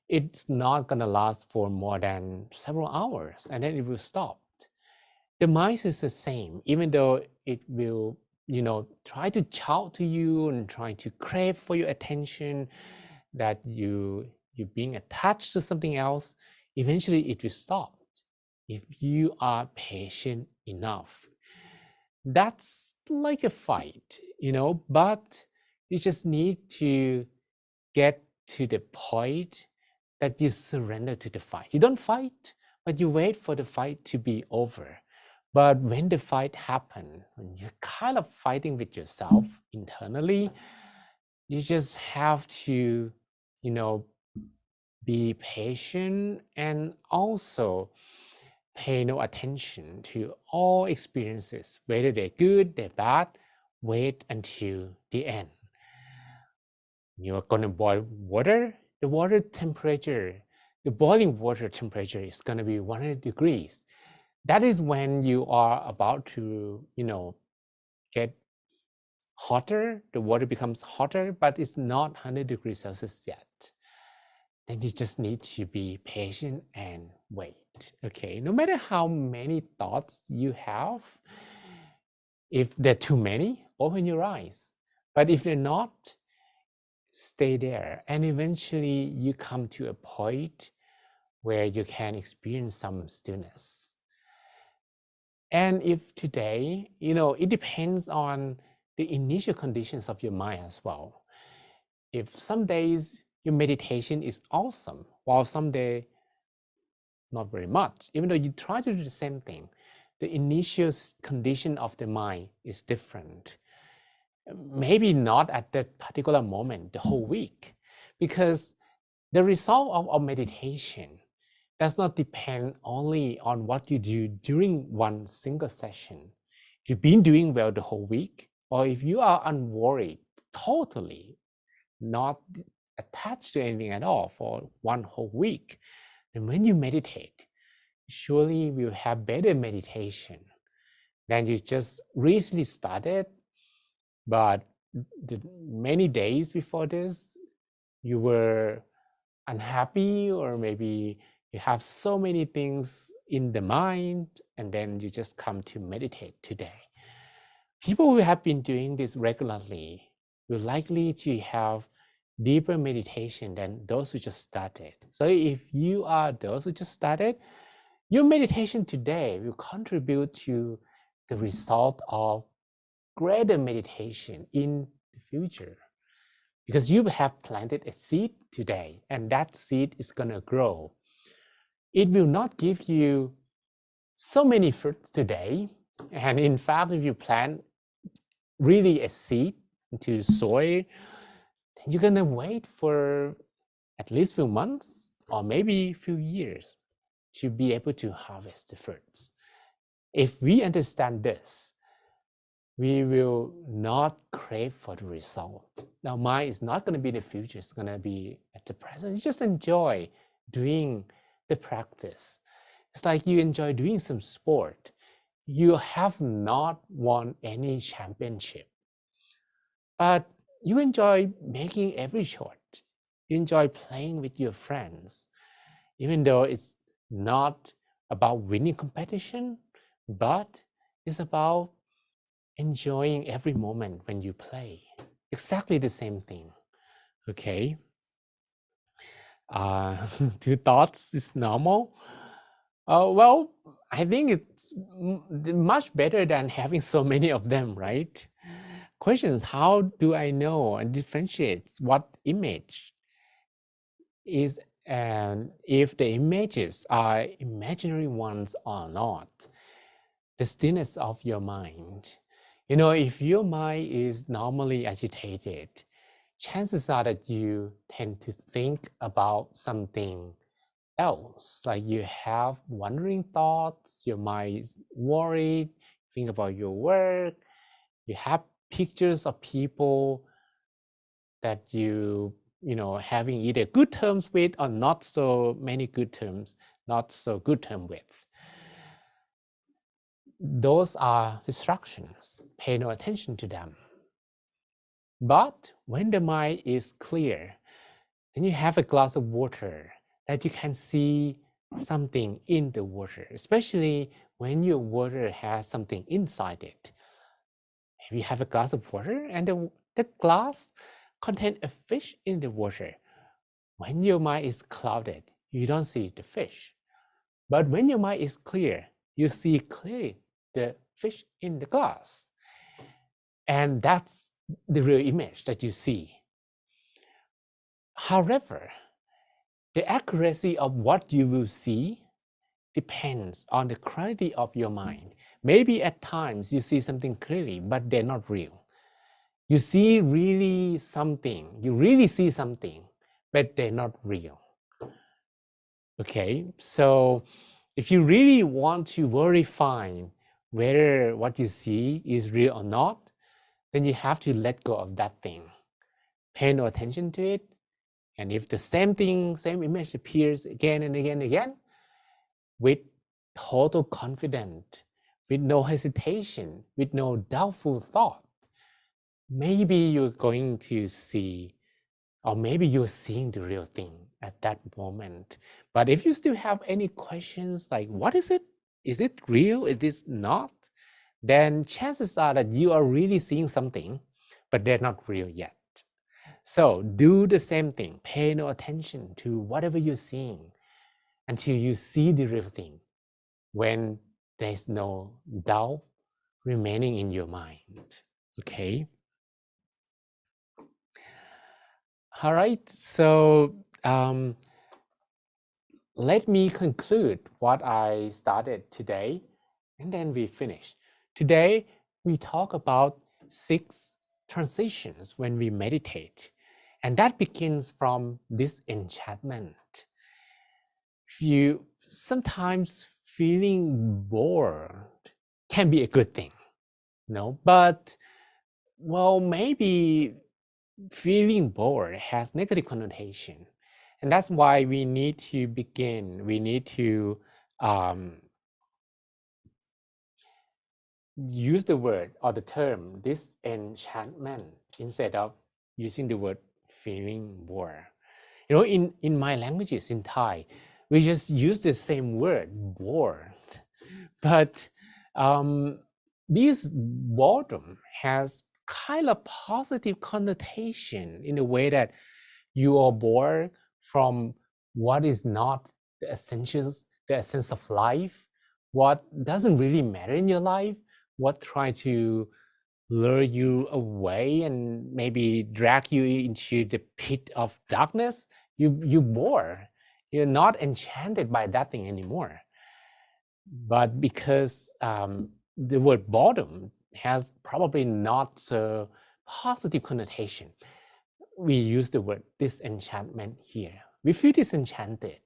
It's not gonna last for more than several hours and then it will stop. The mind is the same, even though it will, try to shout to you and try to crave for your attention, that you're being attached to something else. Eventually it will stop if you are patient enough. That's like a fight, but you just need to get to the point that you surrender to the fight. You don't fight, but you wait for the fight to be over. But when the fight happens, when you're kind of fighting with yourself internally, you just have to, be patient and also pay no attention to all experiences, whether they're good, they're bad. Wait until the end. You're gonna boil water. The water temperature, the boiling water temperature is gonna be 100 degrees. That is when you are about to, get hotter. The water becomes hotter, but it's not 100 degrees Celsius yet. Then you just need to be patient and wait. Okay, no matter how many thoughts you have, if they're too many, open your eyes. But if they're not, stay there. And eventually you come to a point where you can experience some stillness. And if today, it depends on the initial conditions of your mind as well. If some days your meditation is awesome, while some day not very much, even though you try to do the same thing, the initial condition of the mind is different. Maybe not at that particular moment, the whole week, because the result of meditation does not depend only on what you do during one single session. If you've been doing well the whole week, or if you are unworried, totally not attached to anything at all for one whole week, then when you meditate, surely you will have better meditation than you just recently started, but many days before this, you were unhappy, or maybe you have so many things in the mind, and then you just come to meditate today. People who have been doing this regularly will likely to have deeper meditation than those who just started. So if you are those who just started, your meditation today will contribute to the result of greater meditation in the future, because you have planted a seed today, and that seed is going to grow. It will not give you so many fruits today, and in fact, if you plant really a seed into soil, then you're going to wait for at least a few months or maybe a few years to be able to harvest the fruits. If we understand this, we will not crave for the result. Now, mine is not going to be the future, it's going to be at the present. You just enjoy doing the practice. It's like you enjoy doing some sport. You have not won any championship, but you enjoy making every shot. You enjoy playing with your friends, even though it's not about winning competition, but it's about enjoying every moment when you play. Exactly the same thing. Okay. Two thoughts is normal. Well, I think it's much better than having so many of them, right? Questions: how do I know and differentiate what image is, and if the images are imaginary ones or not? The stillness of your mind. If your mind is normally agitated, chances are that you tend to think about something else. Like you have wandering thoughts, your mind is worried, think about your work, you have pictures of people that you having either good terms with or not so good terms with. those are distractions. Pay no attention to them. But when the mind is clear, then you have a glass of water that you can see something in the water, especially when your water has something inside it. Maybe you have a glass of water and the glass contains a fish in the water. When your mind is clouded, you don't see the fish. But when your mind is clear, you see clearly the fish in the glass. And that's the real image that you see. However, the accuracy of what you will see depends on the clarity of your mind. Maybe at times you see something clearly, but they're not real. You see really something, you really see something, but they're not real. Okay, so if you really want to verify whether what you see is real or not, then you have to let go of that thing. Pay no attention to it. And if the same thing, same image appears again and again and again, with total confidence, with no hesitation, with no doubtful thought, maybe you're going to see, or maybe you're seeing the real thing at that moment. But if you still have any questions like, what is it? Is it real? Is this not? Then chances are that you are really seeing something, but they're not real yet. So do the same thing. Pay no attention to whatever you're seeing until you see the real thing, when there's no doubt remaining in your mind. Okay? All right, so let me conclude what I started today, and then we finish. Today, we talk about 6 transitions when we meditate, and that begins from disenchantment. You sometimes feeling bored can be a good thing, but well, maybe feeling bored has negative connotation, and that's why we need to begin. We need to use the word or the term disenchantment instead of using the word feeling bored. In my languages, in Thai, we just use the same word, bored. But this boredom has kind of positive connotation in the way that you are bored from what is not the essentials, the essence of life, what doesn't really matter in your life, what try to lure you away and maybe drag you into the pit of darkness. You bored. You're not enchanted by that thing anymore. But because the word boredom has probably not so positive connotation, we use the word disenchantment here. We feel disenchanted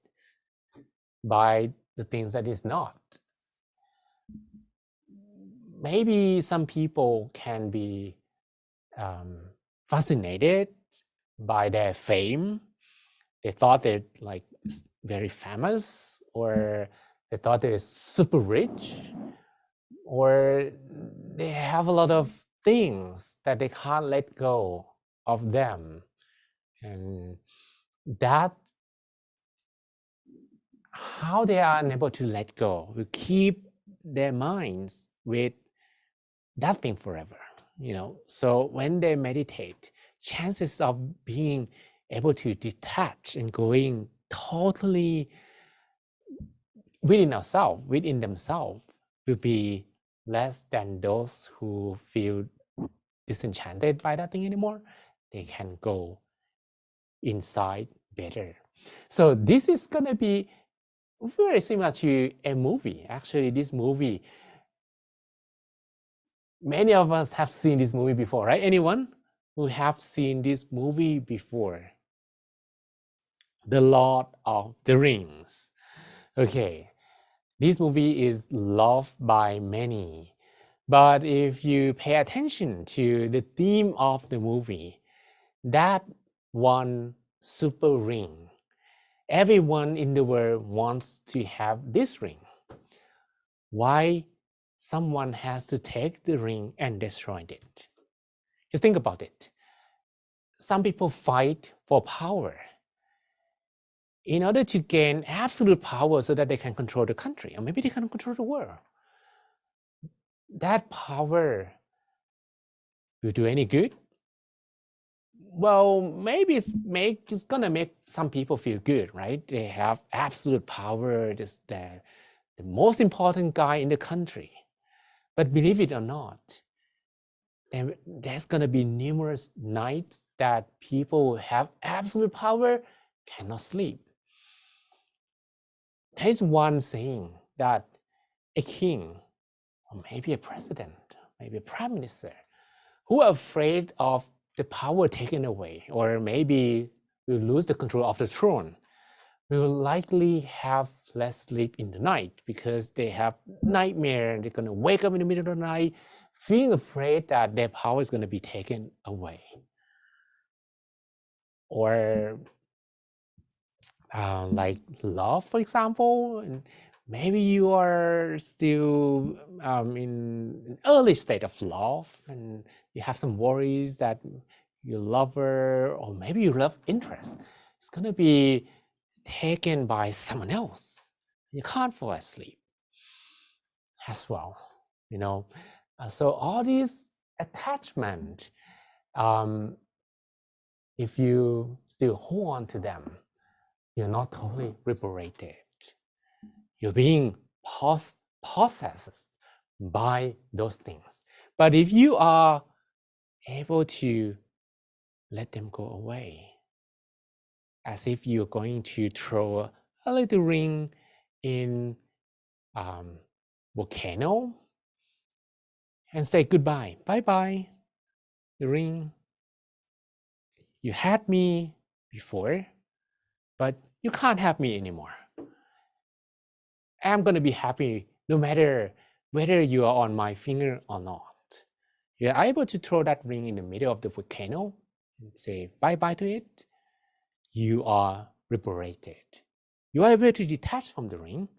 by the things that is not. Maybe some people can be fascinated by their fame. They thought they're like very famous, or they thought they're super rich, or they have a lot of things that they can't let go of them. And that how they are unable to let go will keep their minds with that thing forever. So when they meditate, chances of being able to detach and going totally within themselves will be less than those who feel disenchanted by that thing anymore. They can go inside better. So this is gonna be very similar to a movie. Actually, this movie, many of us have seen this movie before, right? Anyone who have seen this movie before? The Lord of the Rings. Okay, this movie is loved by many, but if you pay attention to the theme of the movie, that one super ring, everyone in the world wants to have this ring. Why someone has to take the ring and destroy it. Just think about it. Some people fight for power in order to gain absolute power so that they can control the country, or maybe they can control the world. That power will do any good? Well, maybe it's gonna make some people feel good, right? They have absolute power, just the most important guy in the country. But believe it or not, there's gonna be numerous nights that people who have absolute power cannot sleep. There's one saying that a king, or maybe a president, maybe a prime minister, who are afraid of the power taken away, or maybe will lose the control of the throne, will likely have less sleep in the night because they have nightmare. They're going to wake up in the middle of the night feeling afraid that their power is going to be taken away. Or like love, for example, and maybe you are still in an early state of love and you have some worries that your lover, or maybe your love interest, is going to be taken by someone else. You can't fall asleep as well, so all these attachment, if you still hold on to them, you're not totally liberated. You're being possessed by those things. But if you are able to let them go away, as if you're going to throw a little ring in volcano and say goodbye, bye-bye, the ring. You had me before, but you can't have me anymore. I'm going to be happy no matter whether you are on my finger or not. You're able to throw that ring in the middle of the volcano and say bye-bye to it. You are liberated. You are able to detach from the ring.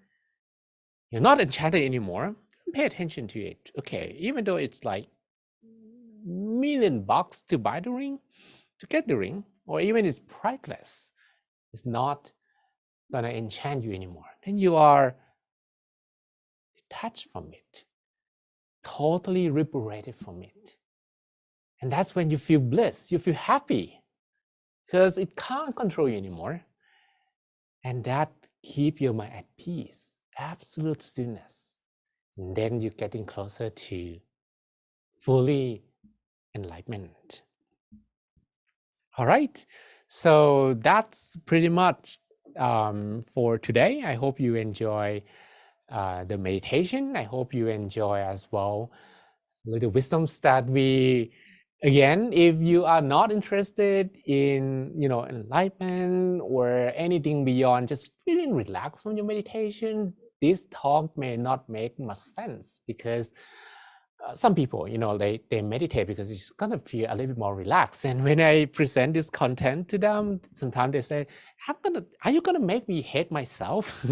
You're not enchanted anymore. Pay attention to it. Okay, even though it's like $1 million to buy the ring, to get the ring, or even it's priceless, it's not gonna enchant you anymore. Then you are detached from it, totally liberated from it. And that's when you feel bliss, you feel happy, because it can't control you anymore. And that keeps your mind at peace, absolute stillness. And then you're getting closer to fully enlightenment. All right, so that's pretty much for today. I hope you enjoy the meditation. I hope you enjoy as well little wisdoms that we, again, if you are not interested in enlightenment or anything beyond just feeling relaxed from your meditation, this talk may not make much sense, because some people, they meditate because it's gonna feel a little bit more relaxed. And when I present this content to them, sometimes they say, are you gonna make me hate myself?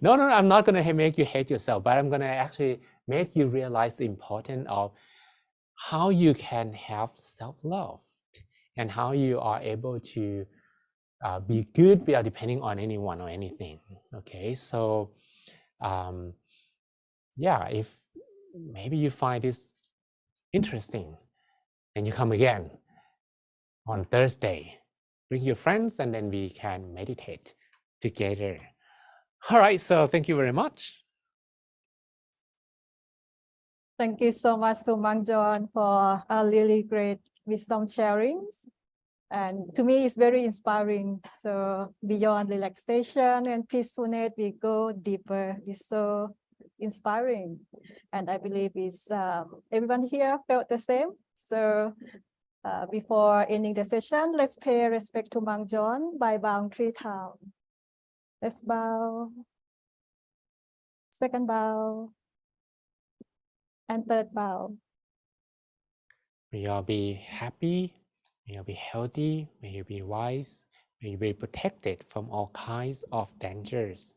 No, I'm not gonna make you hate yourself, but I'm gonna actually make you realize the importance of how you can have self-love and how you are able to be good without depending on anyone or anything. Okay, so yeah, if maybe you find this interesting, then you come again on Thursday. Bring your friends and then we can meditate together. All right, so thank you very much. Thank you so much to Mang John for a really great wisdom sharings. And to me, it's very inspiring. So beyond relaxation and peacefulness, we go deeper. It's so inspiring. And I believe it's everyone here felt the same. So before ending the session, let's pay respect to Mang John by bowing 3 times. Let's bow. Second bow. And third bow. May you all be happy, may you be healthy, may you be wise, may you be protected from all kinds of dangers.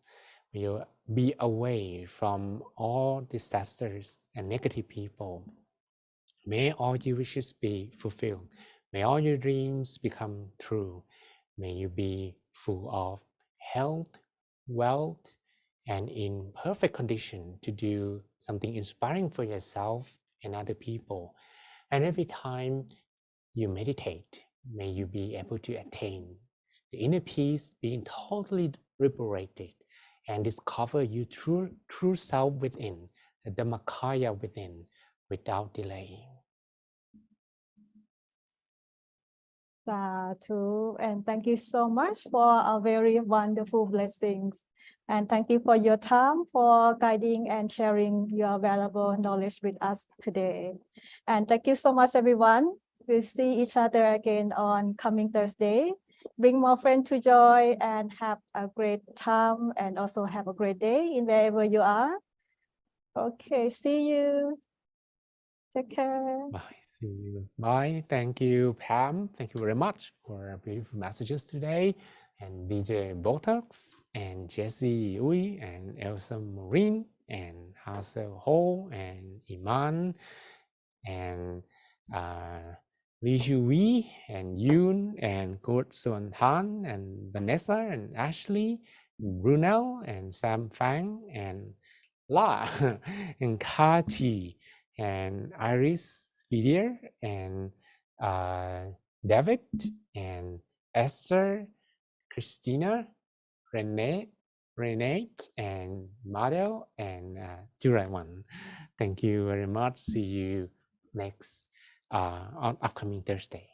May you be away from all disasters and negative people. May all your wishes be fulfilled. May all your dreams become true. May you be full of health, wealth, and in perfect condition to do something inspiring for yourself and other people. And every time you meditate, may you be able to attain the inner peace, being totally liberated, and discover your true self within, the Dhammakaya within, without delaying. Sadhu, and thank you so much for a very wonderful blessings. And thank you for your time, for guiding and sharing your valuable knowledge with us today. And thank you so much, everyone. We'll see each other again on coming Thursday. Bring more friends to join and have a great time and also have a great day in wherever you are. Okay, see you. Take care. Bye. See you. Bye. Thank you, Pam. Thank you very much for beautiful messages today. And DJ Botox and Jesse Uy and Elsa Marine and Hazel Ho and Iman and Li Shui and Yoon and Kurt Suan Han and Vanessa and Ashley, Brunel and Sam Fang and La and Kati and Iris Vidier and David and Esther, Christina, Renee, and Madel and Juraiwan. Thank you very much. See you next on upcoming Thursday.